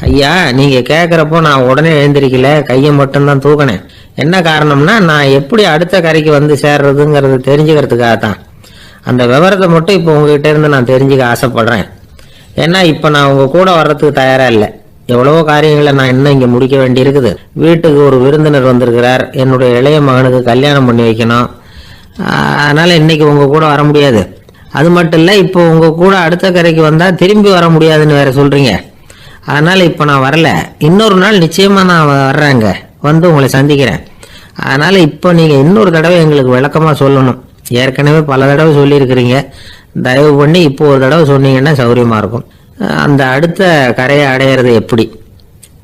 A: ஐயா, நீங்கள் கேட்குறப்போ நான் உடனே எழுந்திருக்கல, கையை மட்டும்தான் தூக்கினேன். என்ன காரணம்னா, நான் எப்படி அடுத்த கரைக்கு வந்து சேர்றதுங்கிறது தெரிஞ்சுக்கிறதுக்காக தான். அந்த விவரத்தை மட்டும் இப்போ உங்ககிட்ட இருந்து நான் தெரிஞ்சுக்க ஆசைப்படுறேன். ஏன்னா இப்போ நான் உங்கள் கூட வர்றதுக்கு தயாராக இல்லை. எவ்வளவோ காரியங்களை நான் இன்னும் இங்கே முடிக்க வேண்டி இருக்குது. வீட்டுக்கு ஒரு விருந்தினர் வந்திருக்கிறார், என்னுடைய இளைய மகனுக்கு கல்யாணம் பண்ணி வைக்கணும். அதனால் இன்னைக்கு உங்கள் கூட வர முடியாது. அது மட்டும் இல்லை, இப்போ உங்கள் கூட அடுத்த கரைக்கு வந்தால் திரும்பி வர முடியாதுன்னு வேற சொல்கிறீங்க. அதனால் இப்போ நான் வரல. இன்னொரு நாள் நிச்சயமாக நான் வர்றேங்க, வந்து உங்களை சந்திக்கிறேன். அதனால் இப்போ நீங்கள் இன்னொரு தடவை எங்களுக்கு விளக்கமாக சொல்லணும். ஏற்கனவே பல தடவை சொல்லியிருக்கிறீங்க. தயவு பண்ணி இப்போ ஒரு தடவை சொன்னீங்கன்னா சௌகரியமாக இருக்கும். அந்த அடுத்த கரையை அடையிறது எப்படி,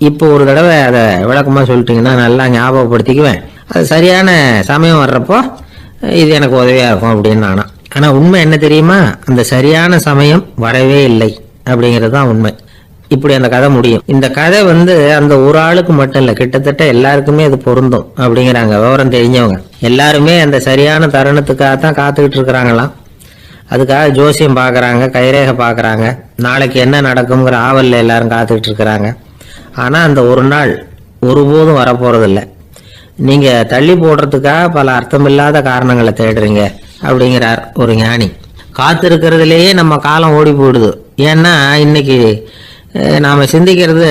A: இப்போ ஒரு தடவை அதை விளக்கமாக சொல்லிட்டீங்கன்னா நல்லா ஞாபகப்படுத்திக்குவேன். அது சரியான சமயம் வர்றப்போ இது எனக்கு உதவியாக இருக்கும் அப்படின்னு நானா. ஆனால் உண்மை என்ன தெரியுமா? அந்த சரியான சமயம் வரவே இல்லை அப்படிங்கிறது தான் உண்மை. இப்படி அந்த கதை முடியும். இந்த கதை அந்த ஒரு ஆளுக்கு மட்டும் இல்லை, கிட்டத்தட்ட எல்லாருக்குமே அது பொருந்தும் அப்படிங்கிறாங்க விவரம் தெரிஞ்சவங்க. எல்லாருமே அந்த சரியான தருணத்துக்காக தான் காத்துக்கிட்டு இருக்கிறாங்களாம். அதுக்காக ஜோசியம் பார்க்குறாங்க, கைரேகை பார்க்குறாங்க, நாளைக்கு என்ன நடக்குங்கிற ஆவலில் எல்லாரும் காத்துக்கிட்டு இருக்கிறாங்க. ஆனால் அந்த ஒரு நாள் ஒருபோதும் வரப்போகிறதில்ல. நீங்கள் தள்ளி போடுறதுக்காக பல அர்த்தமில்லாத காரணங்களை தேடுறீங்க அப்படிங்கிறார் ஒரு ஞானி. காத்திருக்கிறதுலேயே நம்ம காலம் ஓடி போயிடுது. ஏன்னா இன்னைக்கு நாம் சிந்திக்கிறது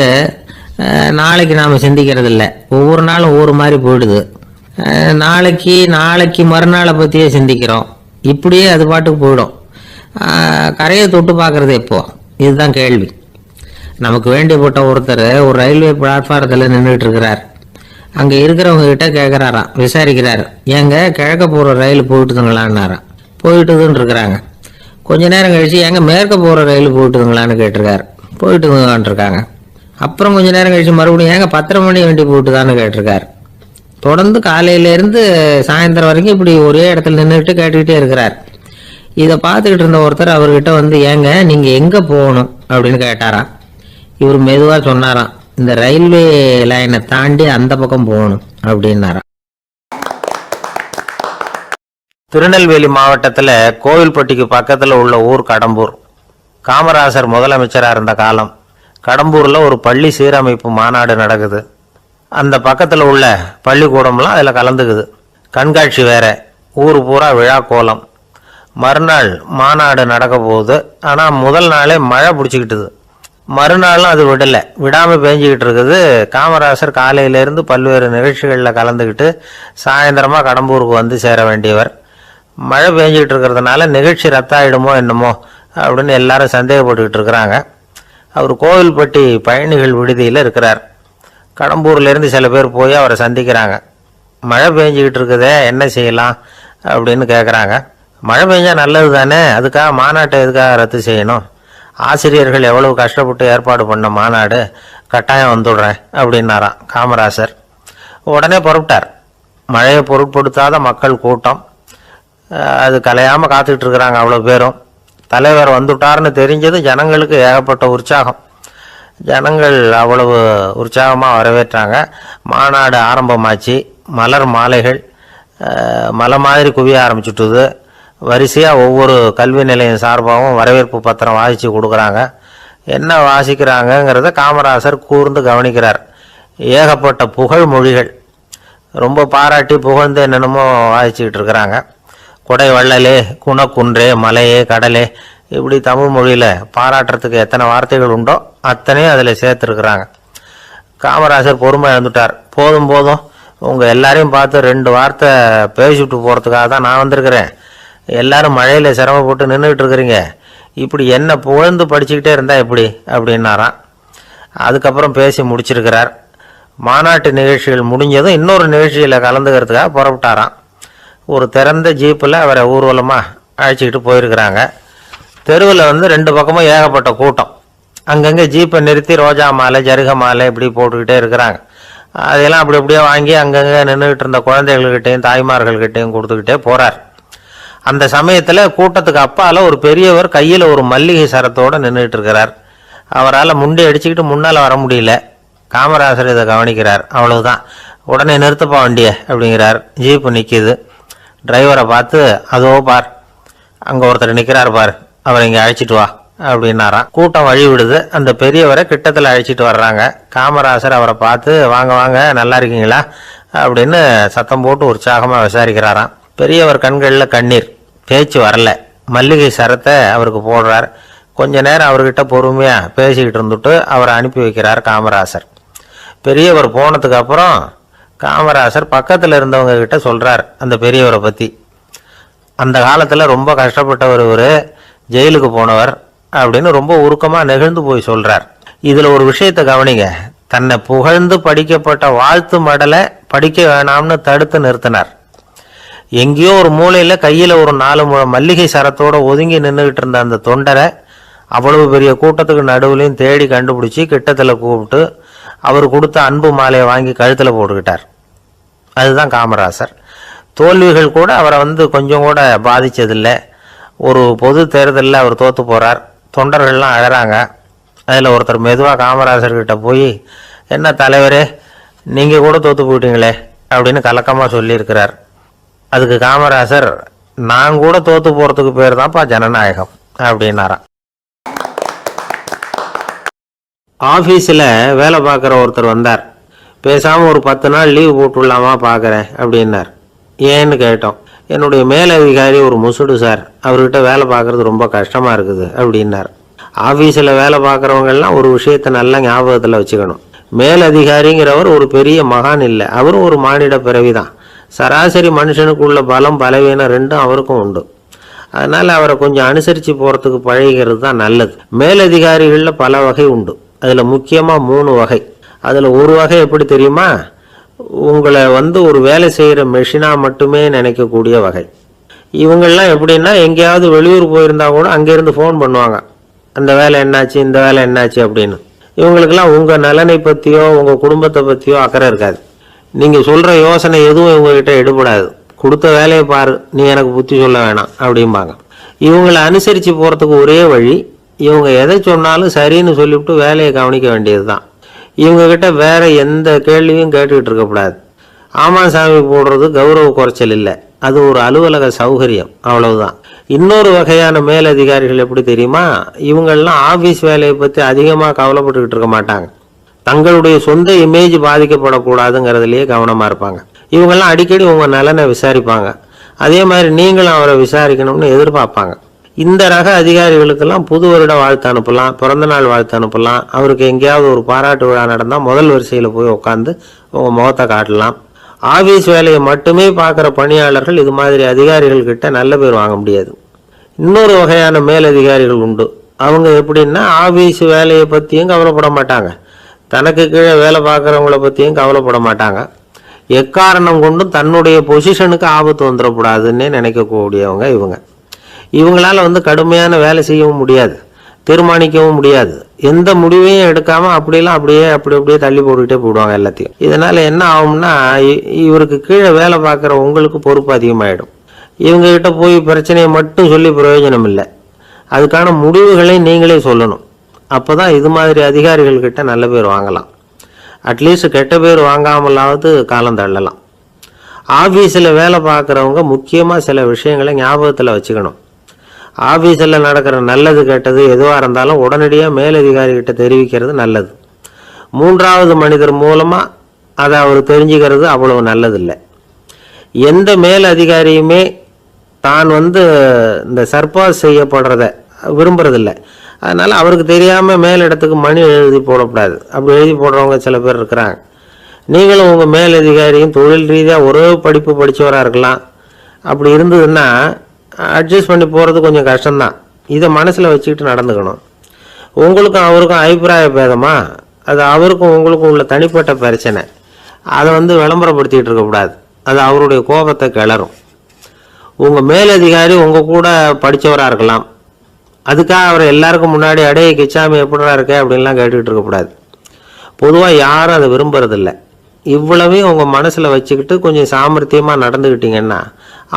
A: நாளைக்கு நாம் சிந்திக்கிறது இல்லை. ஒவ்வொரு நாளும் ஒவ்வொரு மாதிரி போயிடுது. நாளைக்கு மறுநாளை பற்றியே சிந்திக்கிறோம். இப்படியே அது பாட்டுக்கு போயிடும். கரையை தொட்டு பார்க்குறது எப்போ, இதுதான் கேள்வி. நமக்கு வேண்டியப்பட்ட ஒருத்தர் ஒரு ரயில்வே பிளாட்ஃபாரத்தில் நின்றுட்டு இருக்கிறார். அங்கே இருக்கிறவங்க கிட்ட கேட்குறாராம், விசாரிக்கிறார். ஏங்க கிழக்க போகிற ரயில் போயிட்டுதுங்களான்னாராம். போயிட்டுதுன்னு இருக்கிறாங்க. கொஞ்ச நேரம் கழிச்சு, ஏங்க மேற்க போகிற ரயில் போயிட்டுதுங்களான்னு கேட்டிருக்காரு. போயிட்டுதுங்களான் இருக்காங்க. அப்புறம் கொஞ்ச நேரம் கழிச்சு மறுபடியும், ஏங்க 10:30 மணி வண்டி போயிட்டுதான்னு கேட்டிருக்காரு. தொடர்ந்து காலையிலேருந்து சாயந்தரம் வரைக்கும் இப்படி ஒரே இடத்துல நின்றுட்டு கேட்டுக்கிட்டே இருக்கிறார். இதை பார்த்துக்கிட்டு இருந்த ஒருத்தர் அவர்கிட்ட ஏங்க நீங்கள் எங்கே போகணும் அப்படின்னு கேட்டாராம். இவர் மெதுவாக சொன்னாராம், இந்த ரயில்வே லைனை தாண்டி அந்த பக்கம் போகணும் அப்படின்னாராம். திருநெல்வேலி மாவட்டத்தில் கோவில்பட்டிக்கு பக்கத்தில் உள்ள ஊர் கடம்பூர். காமராசர் முதலமைச்சராக இருந்த காலம். கடம்பூரில் ஒரு பள்ளி சீரமைப்பு மாநாடு நடக்குது. அந்த பக்கத்தில் உள்ள பள்ளிக்கூடம்லாம் அதில் கலந்துக்குது. கண்காட்சி வேற, ஊர் பூரா விழா கோலம். மறுநாள் மாநாடு நடக்க போகுது. ஆனால் முதல் நாளே மழை பிடிச்சிக்கிட்டுது. மறுநாளும் அது விடாமல் பேஞ்சிக்கிட்டு இருக்குது. காமராசர் காலையிலேருந்து பல்வேறு நிகழ்ச்சிகளில் கலந்துக்கிட்டு சாயந்தரமாக கடம்பூருக்கு வந்து சேர வேண்டியவர். மழை பேஞ்சிக்கிட்டு இருக்கிறதுனால நிகழ்ச்சி ரத்தாயிடுமோ என்னமோ அப்படின்னு எல்லாரும் சந்தேகப்பட்டுக்கிட்டு இருக்கிறாங்க. அவர் கோவில்பட்டி பயணிகள் விடுதியில் இருக்கிறார். கடம்பூர்லேருந்து சில பேர் போய் அவரை சந்திக்கிறாங்க. மழை பெஞ்சிக்கிட்டு இருக்குதே, என்ன செய்யலாம் அப்படின்னு கேட்குறாங்க. மழை பெஞ்சால் நல்லது தானே, அதுக்காக மாநாட்டை எதுக்காக ரத்து செய்யணும்? ஆசிரியர்கள் எவ்வளவு கஷ்டப்பட்டு ஏற்பாடு பண்ண மாநாடு, கட்டாயம் வந்துடுறேன் அப்படின்னாராம் காமராசர். உடனே புறப்பட்டார். மழையை பொருட்படுத்தாத மக்கள் கூட்டம். அது கலையாமல் காத்துக்கிட்டு இருக்கிறாங்க அவ்வளோ பேரும். தலைவர் வந்துட்டார்னு தெரிஞ்சது ஜனங்களுக்கு ஏகப்பட்ட உற்சாகம். ஜனங்கள் அவ்வளவு உற்சாகமாக வரவேற்றாங்க. மாநாடு ஆரம்பமாச்சு. மலர் மாலைகள் மலை மாதிரி குவிய ஆரம்பிச்சுட்டுது. வரிசையாக ஒவ்வொரு கல்வி நிலையம் சார்பாகவும் வரவேற்பு பத்திரம் வாசித்து கொடுக்குறாங்க. என்ன வாசிக்கிறாங்கங்கிறத காமராசர் கூர்ந்து கவனிக்கிறார். ஏகப்பட்ட புகழ் மொழிகள், ரொம்ப பாராட்டி புகழ்ந்து என்னென்னமோ வாசிச்சுக்கிட்டு இருக்கிறாங்க. கொடை வள்ளலே, குணக்குன்றே, மலையே, கடலே, இப்படி தமிழ் மொழியில் பாராட்டுறதுக்கு எத்தனை வார்த்தைகள் உண்டோ அத்தனையும் அதில் சேர்த்துருக்குறாங்க. காமராசர் பொறுமை இழந்துட்டார். போதும் உங்கள் எல்லாரையும் பார்த்து 2 வார்த்தை பேசிவிட்டு போகிறதுக்காக தான் நான் வந்திருக்கிறேன். எல்லாரும் மழையில் சிரமப்பட்டு நின்றுக்கிட்டு இருக்கிறீங்க. இப்படி என்ன புகழ்ந்து படிச்சுக்கிட்டே இருந்தால் எப்படி அப்படின்னாராம். அதுக்கப்புறம் பேசி முடிச்சிருக்கிறார். மாநாட்டு நிகழ்ச்சிகள் முடிஞ்சதும் இன்னொரு நிகழ்ச்சியில் கலந்துக்கிறதுக்காக புறப்பட்டாராம். ஒரு திறந்த ஜீப்பில் அவரை ஊர்வலமாக அழைச்சிக்கிட்டு போயிருக்கிறாங்க. தெருவில் வந்து 2 பக்கமும் ஏகப்பட்ட கூட்டம். அங்கங்கே ஜீப்பை நிறுத்தி ரோஜா மாலை ஜருக மாலை இப்படி போட்டுக்கிட்டே இருக்கிறாங்க. அதெல்லாம் அப்படி அப்படியே வாங்கி அங்கங்கே நின்றுக்கிட்டு இருந்த குழந்தைகள்கிட்டையும் தாய்மார்கள்கிட்டையும் கொடுத்துக்கிட்டே போகிறார். அந்த சமயத்தில் கூட்டத்துக்கு அப்பால் ஒரு பெரியவர் கையில் ஒரு மல்லிகை சரத்தோடு நின்றுட்டு இருக்கிறார். அவரால் முண்டி அடிச்சுக்கிட்டு முன்னால் வர முடியல. காமராசர் இதை கவனிக்கிறார். அவ்வளவுதான், உடனே நிறுத்தப்பா வண்டியை அப்படிங்கிறார். ஜீப்பு நிற்கிது. டிரைவரை பார்த்து, அதோ பார், அங்கே ஒருத்தர் நிற்கிறார் பார், அவரை இங்கே அழைச்சிட்டு வா அப்படின்னாராம். கூட்டம் வழி விடுது. அந்த பெரியவரை கிட்டத்தில் அழைச்சிட்டு வர்றாங்க. காமராசர் அவரை பார்த்து, வாங்க வாங்க, நல்லா இருக்கீங்களா அப்படின்னு சத்தம் போட்டு உற்சாகமாக விசாரிக்கிறாராம். பெரியவர் கண்களில் கண்ணீர், பேச்சு வரல. மல்லிகை சரத்தை அவருக்கு போடுறார். கொஞ்ச நேரம் அவர்கிட்ட பொறுமையாக பேசிக்கிட்டு இருந்துட்டு அவரை அனுப்பி வைக்கிறார் காமராசர். பெரியவர் போனதுக்கு அப்புறம் காமராசர் பக்கத்தில் இருந்தவங்க கிட்ட சொல்கிறார் அந்த பெரியவரை பற்றி. அந்த காலத்தில் ரொம்ப கஷ்டப்பட்டவர் இவர், ஜெயிலுக்கு போனவர் அப்படின்னு ரொம்ப உருக்கமாக நெகிழ்ந்து போய் சொல்கிறார். இதில் ஒரு விஷயத்தை கவனிங்க. தன்னை புகழ்ந்து படிக்கப்பட்ட வாழ்த்து மடலை படிக்க வேணாம்னு தடுத்து நிறுத்தினார். எங்கேயோ ஒரு மூலையில் கையில் ஒரு 4 முழம் மல்லிகை சரத்தோடு ஒதுங்கி நின்றுக்கிட்டு இருந்த அந்த தொண்டரை அவ்வளவு பெரிய கூட்டத்துக்கு நடுவுலையும் தேடி கண்டுபிடிச்சி கிட்டத்தில் கூப்பிட்டு அவர் கொடுத்த அன்பு மாலையை வாங்கி கழுத்தில் போட்டுக்கிட்டார். அதுதான் காமராசர். தோல்விகள் கூட அவரை வந்து கொஞ்சம் கூட பாதித்ததில்லை. ஒரு பொது தேர்தலில் அவர் தோற்று போகிறார். தொண்டர்கள்லாம் அழறாங்க. அதில் ஒருத்தர் மெதுவாக காமராசர்கிட்ட போய், என்ன தலைவரே, நீங்கள் கூட தோற்று போயிட்டீங்களே அப்படின்னு கலக்கமாக சொல்லியிருக்கிறார். அதுக்கு காமராசர், நான் கூட தோற்று போகிறதுக்கு பேர் தான்ப்பா ஜனநாயகம் அப்படின்னாராம். ஆஃபீஸில் வேலை பார்க்குற ஒருத்தர் வந்தார். பேசாமல் ஒரு 10 நாள் லீவ் போட்டுடலாமா பார்க்குறேன் அப்படின்னார். ஏன்னு கேட்டோம். என்னுடைய மேலதிகாரி ஒரு முசுடு சார், அவர்கிட்ட வேலை பார்க்குறது ரொம்ப கஷ்டமாக இருக்குது அப்படின்னார். ஆஃபீஸில் வேலை பார்க்குறவங்கெல்லாம் ஒரு விஷயத்தை நல்லா ஞாபகத்தில் வச்சுக்கணும். மேலதிகாரிங்கிறவர் ஒரு பெரிய மகான் இல்லை, அவரும் ஒரு மானிட பிறவி தான். சராசரி மனுஷனுக்குள்ள பலம் பலவீனம் 2ம் அவருக்கும் உண்டு. அதனால் அவரை கொஞ்சம் அனுசரித்து போகிறதுக்கு பழகிறது தான் நல்லது. மேலதிகாரிகளில் பல வகை உண்டு. அதில் முக்கியமாக 3 வகை. அதில் ஒரு வகை எப்படி தெரியுமா? உங்களை வந்து ஒரு வேலை செய்கிற மெஷினாக மட்டுமே நினைக்கக்கூடிய வகை. இவங்கெல்லாம் எப்படின்னா, எங்கேயாவது வெளியூர் போயிருந்தா கூட அங்கேருந்து ஃபோன் பண்ணுவாங்க, அந்த வேலை என்னாச்சு, இந்த வேலை என்னாச்சு அப்படின்னு. இவங்களுக்கெல்லாம் உங்கள் நலனை பற்றியோ உங்கள் குடும்பத்தை பற்றியோ அக்கறை இருக்காது. நீங்கள் சொல்கிற யோசனை எதுவும் இவங்ககிட்ட எடுபடாது. கொடுத்த வேலையை பாரு, நீ எனக்கு புத்தி சொல்ல வேணாம் அப்படிம்பாங்க. இவங்களை அனுசரித்து போகிறதுக்கு ஒரே வழி, இவங்க எதை சொன்னாலும் சரின்னு சொல்லிவிட்டு வேலையை கவனிக்க வேண்டியது தான். இவங்ககிட்ட வேற எந்த கேள்வியும் கேட்டுக்கிட்டு இருக்கக்கூடாது. ஆமாம் சாமி போடுறது கௌரவ குறைச்சல் இல்லை, அது ஒரு அலுவலக சௌகரியம், அவ்வளவுதான். இன்னொரு வகையான மேலதிகாரிகள் எப்படி தெரியுமா? இவங்கெல்லாம் ஆஃபீஸ் வேலையை பற்றி அதிகமாக கவலைப்பட்டுக்கிட்டு இருக்க மாட்டாங்க. தங்களுடைய சொந்த இமேஜ் பாதிக்கப்படக்கூடாதுங்கிறதுலையே கவனமாக இருப்பாங்க. இவங்கெல்லாம் அடிக்கடி உங்கள் நலனை விசாரிப்பாங்க. அதே மாதிரி நீங்களும் அவரை விசாரிக்கணும்னு எதிர்பார்ப்பாங்க. இந்த ரக அதிகாரிகளுக்கெல்லாம் புது வருட வாழ்த்து அனுப்பலாம், பிறந்தநாள் வாழ்த்து அனுப்பலாம். அவருக்கு எங்கேயாவது ஒரு பாராட்டு விழா நடந்தால் முதல் வரிசையில் போய் உட்காந்து உங்கள் முகத்தை காட்டலாம். ஆஃபீஸ் வேலையை மட்டுமே பார்க்குற பணியாளர்கள் இது மாதிரி அதிகாரிகள்கிட்ட நல்ல பேர் வாங்க முடியாது. இன்னொரு வகையான மேலதிகாரிகள் உண்டு. அவங்க எப்படின்னா, ஆஃபீஸ் வேலையை பற்றியும் கவலைப்பட மாட்டாங்க, தனக்கு கீழே வேலை பார்க்குறவங்கள பற்றியும் கவலைப்பட மாட்டாங்க. எக்காரணம் கொண்டும் தன்னுடைய பொசிஷனுக்கு ஆபத்து வந்துடக்கூடாதுன்னே நினைக்கக்கூடியவங்க இவங்க. இவங்களால வந்து கடுமையான வேலை செய்யவும் முடியாது, தீர்மானிக்கவும் முடியாது. எந்த முடிவையும் எடுக்காமல் அப்படியே தள்ளி போட்டுக்கிட்டே போடுவாங்க எல்லாத்தையும். இதனால் என்ன ஆகும்னா, இவருக்கு கீழே வேலை பார்க்குற உங்களுக்கு பொறுப்பு அதிகமாகிடும். இவங்ககிட்ட போய் பிரச்சனையை மட்டும் சொல்லி பிரயோஜனம் இல்லை, அதுக்கான முடிவுகளை நீங்களே சொல்லணும். அப்போ தான் இது மாதிரி அதிகாரிகள்கிட்ட நல்ல பேர் வாங்கலாம். அட்லீஸ்ட் கெட்ட பேர் வாங்காமலாவது காலம் தள்ளலாம். ஆஃபீஸில் வேலை பார்க்குறவங்க முக்கியமாக சில விஷயங்களை ஞாபகத்தில் வச்சுக்கணும். ஆஃபீஸில் நடக்கிற நல்லது கெட்டது எதுவாக இருந்தாலும் உடனடியாக மேலதிகாரிகிட்ட தெரிவிக்கிறது நல்லது. 3வது மனிதர் மூலமாக அதை அவர் தெரிஞ்சுக்கிறது அவ்வளவு நல்லதில்லை. எந்த மேலதிகாரியுமே தான் வந்து இந்த சர்பாஸ் செய்யப்படுறத விரும்புறதில்லை. அதனால் அவருக்கு தெரியாமல் மேலிடத்துக்கு மணி எழுதி போடக்கூடாது. அப்படி எழுதி போடுறவங்க சில பேர் இருக்கிறாங்க. நீங்களும் உங்கள் மேலதிகாரியும் தொழில் ரீதியாக ஒரே படிப்பு படித்தவராக இருக்கலாம். அப்படி இருந்ததுன்னா அட்ஜஸ்ட் பண்ணி போகிறது கொஞ்சம் கஷ்டம்தான். இதை மனசில் வச்சுக்கிட்டு நடந்துக்கணும். உங்களுக்கும் அவருக்கும் அபிப்பிராய பேதமா, அது அவருக்கும் உங்களுக்கும் உள்ள தனிப்பட்ட பிரச்சனை. அதை வந்து விளம்பரப்படுத்திக்கிட்டு இருக்கக்கூடாது, அது அவருடைய கோபத்தை கிளறும். உங்கள் மேலதிகாரி உங்கள் கூட படித்தவராக இருக்கலாம். அதுக்காக அவர் எல்லாருக்கும் முன்னாடி அடைய கிச்சாமி எப்படிடா இருக்க அப்படின்லாம் கேட்டுக்கிட்டு இருக்கக்கூடாது. பொதுவாக யாரும் அதை விரும்புறதில்ல. இவ்வளவையும் உங்கள் மனசில் வச்சுக்கிட்டு கொஞ்சம் சாமர்த்தியமாக நடந்துக்கிட்டிங்கன்னா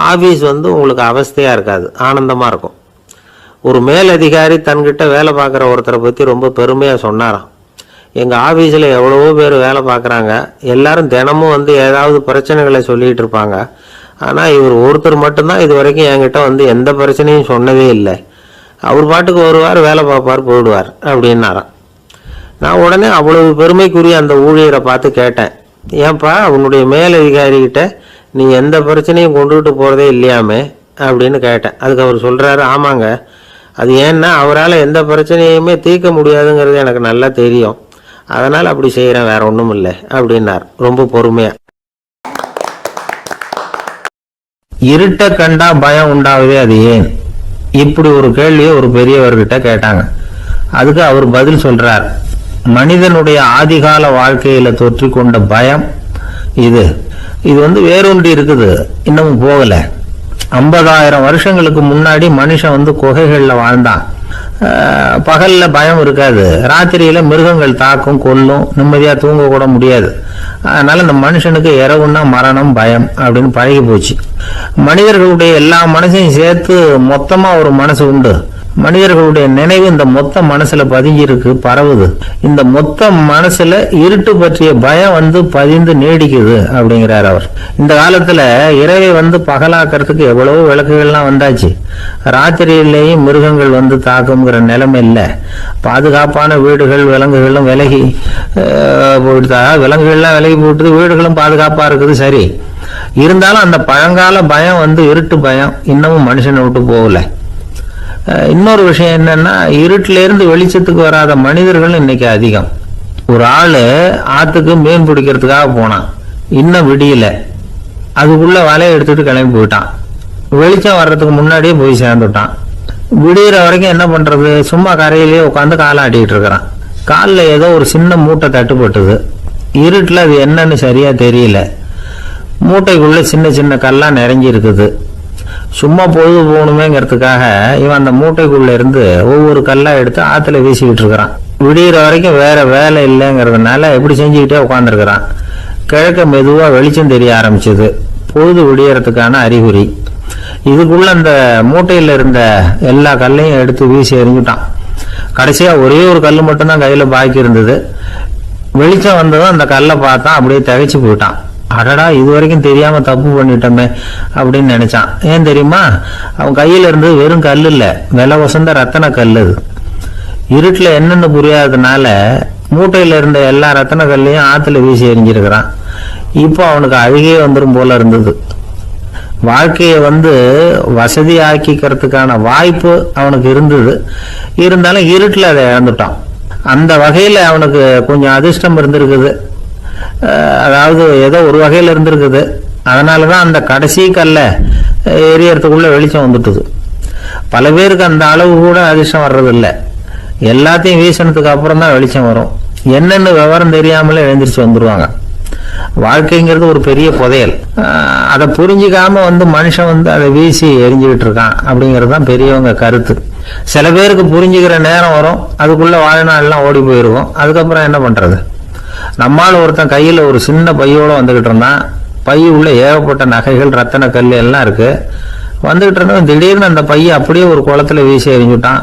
A: ஆஃபீஸ் உங்களுக்கு அவஸ்தையாக இருக்காது, ஆனந்தமாக இருக்கும். ஒரு மேலதிகாரி தன்கிட்ட வேலை பார்க்குற ஒருத்தரை பற்றி ரொம்ப பெருமையாக சொன்னாராம். எங்கள் ஆஃபீஸில் எவ்வளவோ பேர் வேலை பார்க்குறாங்க, எல்லாரும் தினமும் ஏதாவது பிரச்சனைகளை சொல்லிகிட்டு இருப்பாங்க. ஆனால் இவர் ஒருத்தர் மட்டும்தான் இது வரைக்கும் என்கிட்ட எந்த பிரச்சனையும் சொன்னதே இல்லை. அவர் பாட்டுக்கு வருவார், வேலை பார்ப்பார், போயிடுவார் அப்படின்னாராம். நான் உடனே அவ்வளவு பெருமைக்குரிய அந்த ஊழியரை பார்த்து கேட்டேன், ஏன்பா உன்னுடைய மேலதிகாரிகிட்ட நீ எந்த பிரச்சனையும் கொண்டுகிட்டு போகிறதே இல்லையாமே அப்படின்னு கேட்டேன். அதுக்கு அவர் சொல்கிறாரு, ஆமாங்க, அது ஏன்னா அவரால் எந்த பிரச்சனையுமே தீர்க்க முடியாதுங்கிறது எனக்கு நல்லா தெரியும், அதனால் அப்படி செய்கிறேன், வேற ஒன்றும் இல்லை அப்படின்னார் ரொம்ப பொறுமையாக. இருட்ட கண்டா பயம் உண்டாவதே அது ஏன்? இப்படி ஒரு கேள்வியை ஒரு பெரியவர்கிட்ட கேட்டாங்க. அதுக்கு அவர் பதில் சொல்றார், மனிதனுடைய ஆதிகால வாழ்க்கையில தொற்றி கொண்ட பயம் இது வேரூன்றி இருக்குது, இன்னமும் போகல. 50,000 வருஷங்களுக்கு முன்னாடி மனுஷன் குகைகள்ல வாழ்ந்தான். பகல்ல பயம் இருக்காது, ராத்திரியில மிருகங்கள் தாக்கும், கொல்லும், நிம்மதியா தூங்க கூட முடியாது. அதனால இந்த மனுஷனுக்கு இரவுன்னா மரணம், பயம் அப்படின்னு பழகி போச்சு. மனிதர்களுடைய எல்லா மனசையும் சேர்த்து மொத்தமா ஒரு மனசு உண்டு. மனிதர்களுடைய நினைவு இந்த மொத்த மனசுல பதிஞ்சிருக்கு, பரவுது. இந்த மொத்த மனசுல இருட்டு பற்றிய பயம் பதிந்து நீடிக்குது அப்படிங்கிறார் அவர். இந்த காலத்துல இரவை பகலாக்கிறதுக்கு எவ்வளவோ விளக்குகள்லாம் வந்தாச்சு. ராத்திரியிலேயும் மிருகங்கள் தாக்குங்கிற நிலைமை இல்லை. பாதுகாப்பான வீடுகள், விலங்குகளும் விலகி போயிட்டா, விலங்குகள்லாம் விலகி போயிட்டு வீடுகளும் பாதுகாப்பா இருக்குது. சரி, இருந்தாலும் அந்த பழங்கால பயம் இருட்டு பயம் இன்னமும் மனுஷனை விட்டு போகல. இன்னொரு விஷயம் என்னன்னா, இருட்டுல இருந்து வெளிச்சத்துக்கு வராத மனிதர்கள் இன்னைக்கு அதிகம். ஒரு ஆளு ஆத்துக்கு மீன் பிடிக்கிறதுக்காக போனான், இன்னும் விடியல, அதுக்குள்ள வலையை எடுத்துட்டு கிளம்பி போயிட்டான். வெளிச்சம் வர்றதுக்கு முன்னாடியே போய் சேர்ந்துட்டான். விடிகிற வரைக்கும் என்ன பண்றது, சும்மா கரையிலேயே உட்காந்து காலை ஆட்டிட்டு இருக்கிறான். காலில் ஏதோ ஒரு சின்ன மூட்டை தட்டுப்பட்டுது. இருட்டுல அது என்னன்னு சரியா தெரியல. மூட்டைக்குள்ள சின்ன சின்ன கல்லா நிறைஞ்சி இருக்குது. சும்மா பொழுது போகணுமேங்கிறதுக்காக இவன் அந்த மூட்டைக்குள்ள இருந்து ஒவ்வொரு கல்லா எடுத்து ஆத்துல வீசிக்கிட்டு இருக்கிறான். விடிகிற வரைக்கும் வேற வேலை இல்லைங்கிறதுனால எப்படி செஞ்சுக்கிட்டே உட்காந்துருக்கிறான். கிழக்க மெதுவா வெளிச்சம் தெரிய ஆரம்பிச்சது, பொழுது விடியறதுக்கான அறிகுறி. இதுக்குள்ள அந்த மூட்டையில இருந்த எல்லா கல்லையும் எடுத்து வீசி எறிஞ்சுட்டான். கடைசியா ஒரே ஒரு கல் மட்டும்தான் கையில பாக்கி இருந்தது. வெளிச்சம் வந்ததும் அந்த கல்லை பார்த்தான், அப்படியே திகைச்சு போயிட்டான். அடடா, இது வரைக்கும் தெரியாம தப்பு பண்ணிட்டோமே அப்படின்னு நினைச்சான். ஏன் தெரியுமா, அவன் கையில இருந்து வெறும் கல் இல்ல, விலை வசந்த ரத்தன கல். அது இருட்டுல என்னன்னு புரியாததுனால மூட்டையில இருந்த எல்லா ரத்தன கல்லையும் ஆத்துல வீசி எறிஞ்சிருக்கிறான். இப்போ அவனுக்கு அழுகே வந்துடும் போல இருந்தது. வாழ்க்கையை வசதி ஆக்கிக்கிறதுக்கான வாய்ப்பு அவனுக்கு இருந்தது, இருந்தாலும் இருட்டுல அதை இழந்துட்டான். அந்த வகையில அவனுக்கு கொஞ்சம் அதிர்ஷ்டம் இருந்திருக்குது. அதாவது ஏதோ ஒரு வகையில் இருந்திருக்குது. அதனாலதான் அந்த கடைசி கல்ல எரியறதுக்குள்ள வெளிச்சம் வந்துட்டுது. பல பேருக்கு அந்த அளவு கூட அதிர்ஷ்டம் வர்றதில்லை. எல்லாத்தையும் வீசினதுக்கு அப்புறம் தான் வெளிச்சம் வரும். என்னென்னு விவரம் தெரியாமலே எழுந்திரிச்சு வந்துருவாங்க. வாழ்க்கைங்கிறது ஒரு பெரிய புதையல். அதை புரிஞ்சிக்காம மனுஷன் அதை வீசி எரிஞ்சுக்கிட்டு இருக்கான் அப்படிங்கிறது தான் பெரியவங்க கருத்து. சில பேருக்கு புரிஞ்சுக்கிற நேரம் வரும், அதுக்குள்ள வாழ்நாள்லாம் ஓடி போயிருக்கும். அதுக்கப்புறம் என்ன பண்றது? நம்மால் ஒருத்தன் கையில ஒரு சின்ன பையோட வந்துகிட்டு இருந்தான். பை உள்ள ஏகப்பட்ட நகைகள், ரத்தன கல் எல்லாம் இருக்கு. வந்துகிட்டு இருந்தவன் திடீர்னு அந்த பையை அப்படியே ஒரு குளத்துல வீசி எறிஞ்சுட்டான்.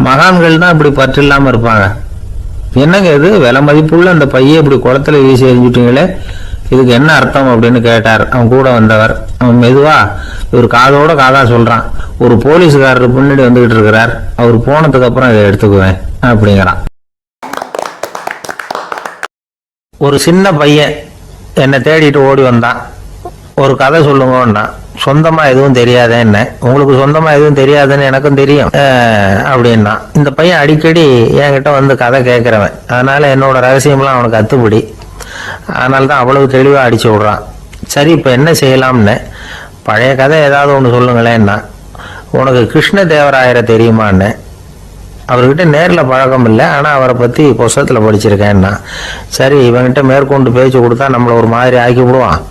A: மகான்கள் தான் இப்படி பற்று இல்லாம இருப்பாங்க. என்னங்க இது, விலை மதிப்புள்ள அந்த பையை இப்படி குளத்துல வீசி எறிஞ்சுட்டீங்களே, இதுக்கு என்ன அர்த்தம் அப்படின்னு கேட்டார் அவன் கூட வந்தவர். அவன் மெதுவா ஒரு காதோட காதா சொல்றான், ஒரு போலீஸ்காரர் முன்னாடி வந்துகிட்டு இருக்கிறார், அவர் போனதுக்கு அப்புறம் இதை எடுத்துக்குவேன் அப்படிங்கிறான். ஒரு சின்ன பையன் என்னை தேடிட்டு ஓடி வந்தான். ஒரு கதை சொல்லுங்கன்னா, சொந்தமா எதுவும் தெரியாத என்ன, உங்களுக்கு சொந்தமா எதுவும் தெரியாதுன்னு எனக்கும் தெரியும் அப்படின்னா. இந்த பையன் அடிக்கடி என்கிட்ட கதை கேட்கிறவன், அதனால என்னோட ரகசியம்லாம் அவனுக்கு அத்துப்படி. அதனால தான் அவ்வளவு தெளிவா அடிச்சு விடுறான். சரி, இப்ப என்ன செய்யலாம்னு, பழைய கதை ஏதாவது ஒன்று சொல்லுங்களேன்னா. உனக்கு கிருஷ்ண தேவராயரை தெரியுமான்னு. அவர்கிட்ட நேரில் பழக்கம் இல்லை, ஆனால் அவரை பற்றி புஸ்தகத்தில் படிச்சிருக்கேன்னா. சரி, இவன்கிட்ட மேற்கொண்டு பேச்சு கொடுத்தா நம்மளை ஒரு மாதிரி ஆக்கி விடுவான்,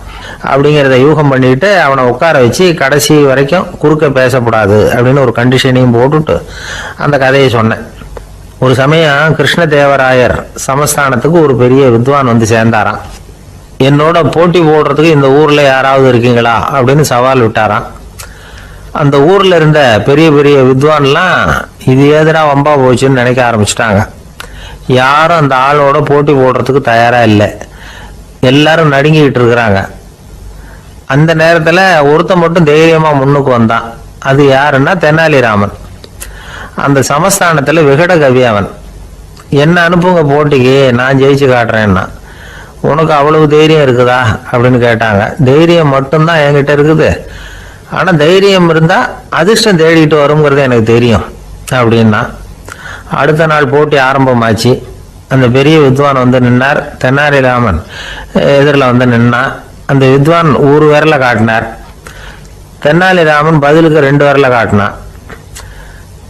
A: அப்படிங்கிறத யூகம் பண்ணிட்டு அவனை உட்கார வச்சு கடைசி வரைக்கும் குறுக்க பேசக்கூடாது அப்படின்னு ஒரு கண்டிஷனையும் போட்டுட்டு அந்த கதையை சொன்னேன். ஒரு சமயம் கிருஷ்ணதேவராயர் சமஸ்தானத்துக்கு ஒரு பெரிய வித்வான் வந்து சேர்ந்தாராம். என்னோட போட்டி போடுறதுக்கு இந்த ஊர்ல யாராவது இருக்கீங்களா அப்படின்னு சவால் விட்டாராம். அந்த ஊர்ல இருந்த பெரிய பெரிய வித்வான்லாம் இது ஏதுடா வம்பா போச்சுன்னு நினைக்க ஆரம்பிச்சிட்டாங்க. யாரும் அந்த ஆளோட போட்டி போடுறதுக்கு தயாரா இல்லை. எல்லாரும் நடுங்கிட்டு இருக்கிறாங்க. அந்த நேரத்துல ஒருத்தன் மட்டும் தைரியமா முன்னுக்கு வந்தான். அது யாருன்னா தெனாலிராமன். அந்த சமஸ்தானத்துல விகட கவி அவன். என்ன அனுப்புங்க போட்டிக்கு, நான் ஜெயிச்சு காட்டுறேன்னா. உனக்கு அவ்வளவு தைரியம் இருக்குதா அப்படின்னு கேட்டாங்க. தைரியம் மட்டும்தான் என்கிட்ட இருக்குது, ஆனா தைரியம் இருந்தா அதிர்ஷ்டம் தேடிட்டு வருங்கிறது எனக்கு தெரியும் அப்படின்னா. அடுத்த நாள் போட்டி ஆரம்பமாச்சு. அந்த பெரிய வித்வான் வந்து நின்னார். தெனாலிராமன் எதிரில் வந்து நின்னா. அந்த வித்வான் ஒரு விரல காட்டினார். தெனாலிராமன் பதிலுக்கு 2 விரல காட்டினான்.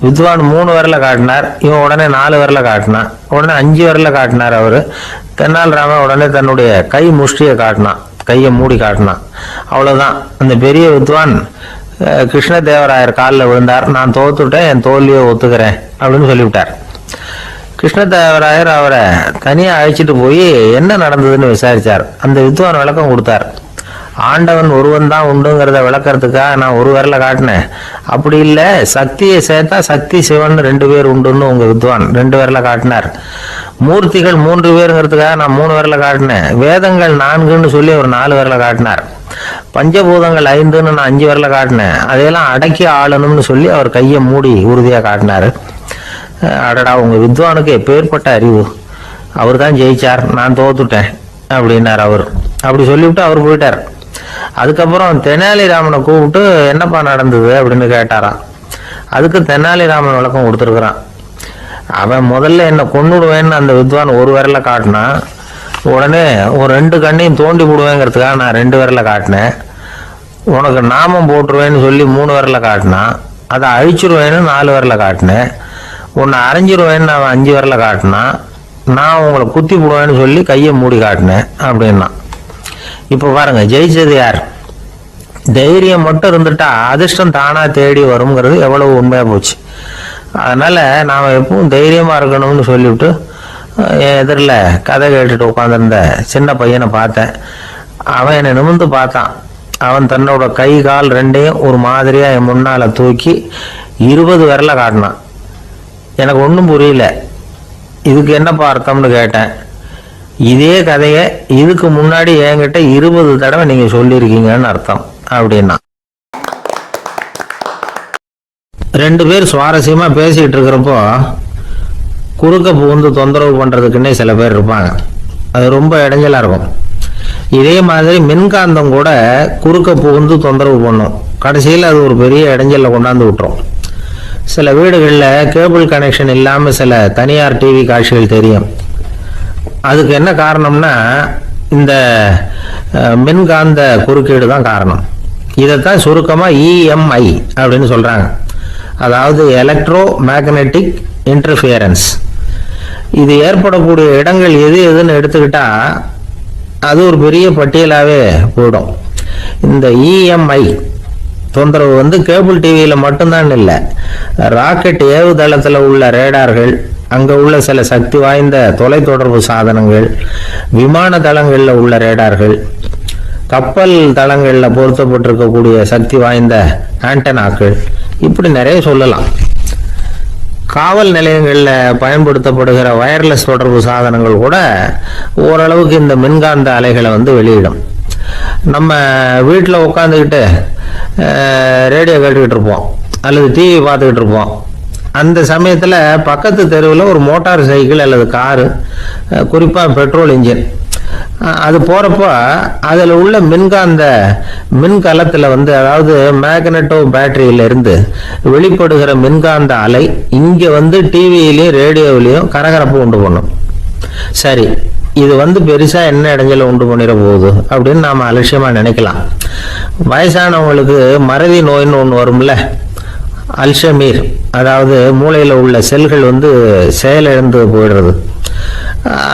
A: வித்வான் 3 விரல காட்டினார். இவன் உடனே 4 விரல காட்டினான். உடனே 5 விரல காட்டினார் அவரு. தெனாலிராமன் உடனே தன்னுடைய கை முஷ்டியை காட்டினான், கையை மூடி காட்டினான். அவ்வளவுதான். அந்த பெரிய வித்வான் கிருஷ்ணதேவராயர் காலில் விழுந்தார். நான் தோத்துட்டேன், என் தோல்வியை ஒத்துக்கிறேன் அப்படின்னு சொல்லிவிட்டார். கிருஷ்ணதேவராயர் அவரை தனியா அழைச்சிட்டு போய் என்ன நடந்ததுன்னு விசாரிச்சார். அந்த வித்வான் விளக்கம் கொடுத்தார். ஆண்டவன் ஒருவன் தான் உண்டுங்கிறத விளக்கறதுக்காக நான் ஒரு விரல காட்டினேன். அப்படி இல்லை, சக்தியை சேர்த்தா சக்தி சிவன் 2 பேர் உண்டுன்னு உங்க வித்வான் 2 விரல காட்டினார். மூர்த்திகள் 3 பேருங்கிறதுக்காக நான் 3 விரல காட்டினேன். வேதங்கள் 4ன்னு சொல்லி ஒரு 4 விரல காட்டினார். பஞ்சபூதங்கள் 5ன்னு நான் 5 விரல காட்டினேன். அதையெல்லாம் அடக்கி ஆளணும்னு சொல்லி அவர் கையை மூடி உறுதியா காட்டினாரு. அடடா, உங்க வித்வானுக்கு எப்பேற்பட்ட அறிவு! அவர் தான் ஜெயிச்சார், நான் தோத்துட்டேன் அப்படின்னார் அவர். அப்படி சொல்லிவிட்டு அவர் போயிட்டார். அதுக்கப்புறம் தெனாலிராமனை கூப்பிட்டு என்னப்பா நடந்தது அப்படின்னு கேட்டாராம். அதுக்கு தெனாலிராமன் விளக்கம் கொடுத்துருக்குறான். அவன் முதல்ல என்ன கொன்னுடுவேன்னு அந்த வித்வான் ஒரு விரல காட்டினான். உடனே ஒரு 2 கண்ணையும் தோண்டி விடுவேங்கிறதுக்காக நான் 2 விரல காட்டினேன். உனக்கு நாமம் போட்டுருவேன்னு சொல்லி 3 விரல காட்டினான். அதை அழிச்சிருவேன்னு 4 விரல காட்டினேன். உன்னை அரைஞ்சிருவேன்னு அவன் 5 விரல காட்டினான். நான் உங்களை குத்தி போடுவேன்னு சொல்லி கையை மூடி காட்டினேன் அப்படின்னா. இப்போ பாருங்க, ஜெயிச்சது யார்? தைரியம் மட்டும் இருந்துட்டா அதிர்ஷ்டம் தானா தேடி வருங்கிறது எவ்வளவு உண்மையா போச்சு. அதனால நாம எப்பவும் தைரியமா இருக்கணும்னு சொல்லிவிட்டு என் எதிரில் கதை கேட்டுட்டு உட்காந்துருந்த சின்ன பையனை பார்த்தேன். அவன் என்னை நிமிர்ந்து பார்த்தான். அவன் தன்னோட கை கால் 2ஐயும் ஒரு மாதிரியா என் முன்னால தூக்கி 20 விரல காட்டினான். எனக்கு ஒன்றும் புரியல. இதுக்கு என்னப்பா அர்த்தம்னு கேட்டேன். இதே கதையை இதுக்கு முன்னாடி என்கிட்ட 20 தடவை நீங்க சொல்லியிருக்கீங்கன்னு அர்த்தம் அப்படின்னா. 2 பேர் சுவாரஸ்யமா பேசிட்டு இருக்கிறப்போ குறுக்க புகுந்து தொந்தரவு பண்றதுக்குன்னே சில பேர் இருப்பாங்க. அது ரொம்ப இடைஞ்சலா இருக்கும். இதே மாதிரி மின்காந்தம் கூட குறுக்க புகுந்து தொந்தரவு பண்ணும். கடைசியில் அது ஒரு பெரிய இடைஞ்சல கொண்டாந்து விட்டுரும். சில வீடுகளில் கேபிள் கனெக்ஷன் இல்லாமல் சில தனியார் டிவி காட்சிகள் தெரியும். அதுக்கு என்ன காரணம்னா இந்த மின்காந்த குறுக்கீடு தான் காரணம். இதைத்தான் சுருக்கமாக இஎம்ஐ அப்படின்னு சொல்கிறாங்க. அதாவது எலக்ட்ரோ மேக்னெட்டிக் இன்டர்ஃபியரன்ஸ். இது ஏற்படக்கூடிய இடங்கள் எது எதுன்னு எடுத்துக்கிட்டா அது ஒரு பெரிய பட்டியலாகவே போயிடும். இந்த இஎம்ஐ தொந்தரவு வந்து கேபிள் டிவியில் மட்டும்தான் இல்லை, ராக்கெட் ஏவுதளத்தில் உள்ள ரேடார்கள், அங்கே உள்ள சில சக்தி வாய்ந்த தொலைத்தொடர்பு சாதனங்கள், விமான தளங்களில் உள்ள ரேடார்கள், கப்பல் தளங்களில் பொருத்தப்பட்டிருக்கக்கூடிய சக்தி வாய்ந்த ஆண்டனாக்கள், இப்படி நிறைய சொல்லலாம். காவல் நிலையங்களில் பயன்படுத்தப்படுகிற வயர்லெஸ் தொடர்பு சாதனங்கள் கூட ஓரளவுக்கு இந்த மின்காந்த அலைகளை வந்து வெளியிடும். நம்ம வீட்டில் உட்காந்துக்கிட்டு ரேடியோ கேட்டுக்கிட்டு இருப்போம் அல்லது டிவி பார்த்துக்கிட்டு இருப்போம். அந்த சமயத்தில் பக்கத்து தெருவில் ஒரு மோட்டார் சைக்கிள் அல்லது காரு, குறிப்பாக பெட்ரோல் இன்ஜின், அது போகிறப்போ அதில் உள்ள மின்கலத்தில் வந்து, அதாவது மேக்னட்டோ பேட்டரியிலிருந்து வெளிப்படுகிற மின்காந்த அலை இங்கே வந்து டிவியிலையும் ரேடியோவிலையும் கரகரப்பு உண்டு பண்ணும். சரி, இது வந்து பெருசா என்ன இடைஞ்சல உண்டு பண்ணிட போகுது அப்படின்னு நாம அலட்சியமா நினைக்கலாம். வயசானவங்களுக்கு மறதி நோயின்னு ஒன்று வரும்ல, அல்ஷமீர், அதாவது மூளையில் உள்ள செல்கள் வந்து செயலிழந்து போயிடுறது.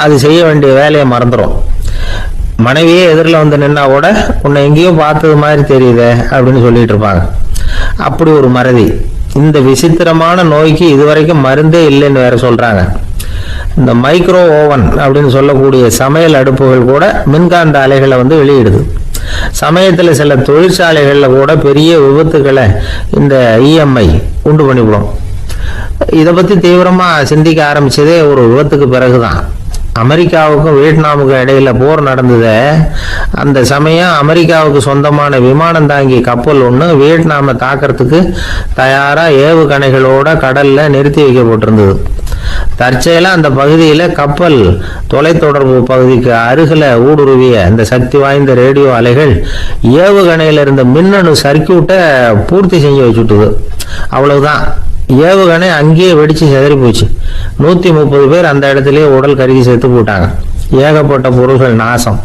A: அது செய்ய வேண்டிய வேலையை மறந்துடும். மனைவியே எதிரில் வந்து நின்னா கூட உன்னை எங்கேயோ பார்த்தது மாதிரி தெரியுதே அப்படின்னு சொல்லிட்டு இருப்பாங்க. அப்படி ஒரு மறதி. இந்த விசித்திரமான நோய்க்கு இதுவரைக்கும் மருந்தே இல்லைன்னு வேற சொல்றாங்க. இந்த மைக்ரோ ஓவன் அப்படின்னு சொல்லக்கூடிய சமையல் அடுப்புகள் கூட மின்காந்த அலைகளை வந்து வெளியிடுது. சமயத்தில் சில தொழிற்சாலைகளில் கூட பெரிய விபத்துக்களை இந்த இஎம்ஐ உண்டு பண்ணிவிடும். இதை பற்றி தீவிரமாக சிந்திக்க ஆரம்பிச்சதே ஒரு விபத்துக்கு பிறகுதான். அமெரிக்காவுக்கும் வியட்நாமுக்கும் இடையில போர் நடந்தது. அந்த சமயம் அமெரிக்காவுக்கு சொந்தமான விமானம் தாங்கி கப்பல் ஒன்று வியட்நாமை தாக்கிறதுக்கு தயாராக ஏவுகணைகளோட கடல்ல நிறுத்தி வைக்கப்பட்டிருந்தது. தற்செயலாக அந்த பகுதியில் கப்பல் தொலைத்தொடர்பு பகுதிக்கு அருகில் ஊடுருவிய இந்த சக்தி வாய்ந்த ரேடியோ அலைகள் ஏவுகணையில் இருந்த மின்னணு சர்க்கியூட்டை பூர்த்தி செஞ்சு வச்சுட்டுது. அவ்வளவுதான், ஏவுகணை அங்கேயே வெடிச்சு செதறி போச்சு. 130 பேர் அந்த இடத்துலயே உடல் கருகி செத்து போட்டாங்க. ஏகப்பட்ட பொருள்கள் நாசம்.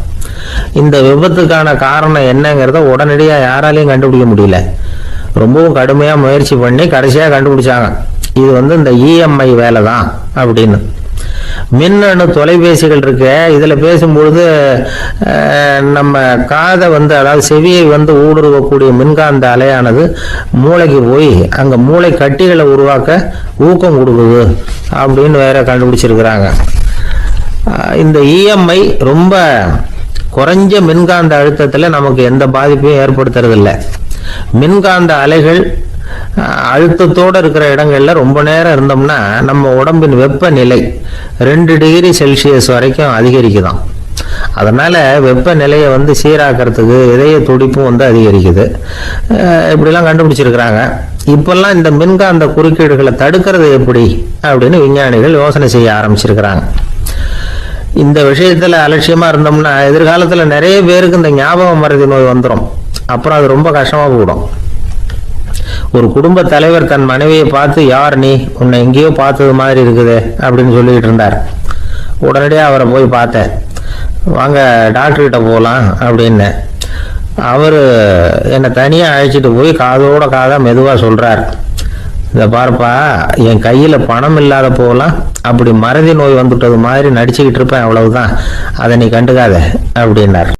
A: இந்த விபத்துக்கான காரணம் என்னங்கிறத உடனடியாக யாராலையும் கண்டுபிடிக்க முடியல. ரொம்பவும் கடுமையாக முயற்சி பண்ணி கடைசியாக கண்டுபிடிச்சாங்க, இது வந்து இந்த இஎம்ஐ வேலை தான் அப்படின்னு. மின்னணு தொலைபேசிகள் இருக்கு, இதில் பேசும்பொழுது நம்ம காதை வந்து, அதாவது செவியை வந்து ஊடுருவக்கூடிய மின்காந்த அலையானது மூளைக்கு போய் அங்கே மூளை கட்டிகளை உருவாக்க ஊக்கம் கொடுக்குது அப்படின்னு வேற கண்டுபிடிச்சிருக்கிறாங்க. இந்த இஎம்ஐ ரொம்ப குறைஞ்ச மின்காந்த அழுத்தத்தில் நமக்கு எந்த பாதிப்பையும் ஏற்படுத்துறதில்லை. மின்காந்த அலைகள் அழுத்தத்தோடு இருக்கிற இடங்கள்ல ரொம்ப நேரம் இருந்தோம்னா நம்ம உடம்பின் வெப்பநிலை 2 டிகிரி செல்சியஸ் வரைக்கும் அதிகரிக்குதாம். அதனால வெப்பநிலையை வந்து சீராக்கிறதுக்கு இதய துடிப்பும் வந்து அதிகரிக்குது. இப்படிலாம் கண்டுபிடிச்சிருக்கிறாங்க. இப்பெல்லாம் இந்த மின்காந்த குறுக்கீடுகளை தடுக்கிறது எப்படி அப்படின்னு விஞ்ஞானிகள் யோசனை செய்ய ஆரம்பிச்சிருக்கிறாங்க. இந்த விஷயத்துல அலட்சியமா இருந்தோம்னா எதிர்காலத்துல நிறைய பேருக்கு இந்த ஞாபக மறதி நோய் வந்துடும். அப்புறம் அது ரொம்ப கஷ்டமா போயிடும். ஒரு குடும்ப தலைவர் தன் மனைவியை பார்த்து, யார் நீ, உன்னை எங்கேயோ பார்த்தது மாதிரி இருக்குது அப்படின்னு சொல்லிட்டு இருந்தார். உடனடியாக அவரை போய் பார்த்தேன். வாங்க டாக்டர்கிட்ட போகலாம் அப்படின்னு. அவர் என்னை தனியாக அழைச்சிட்டு போய் காதோட காதாக மெதுவாக சொல்கிறார், இதை பாருப்பா, என் கையில் பணம் இல்லாத போகலாம் அப்படி மறதி நோய் வந்துட்டது மாதிரி நடிச்சுக்கிட்டு இருப்பேன், அவ்வளவுதான், அதை நீ கண்டுக்காத அப்படின்னார்.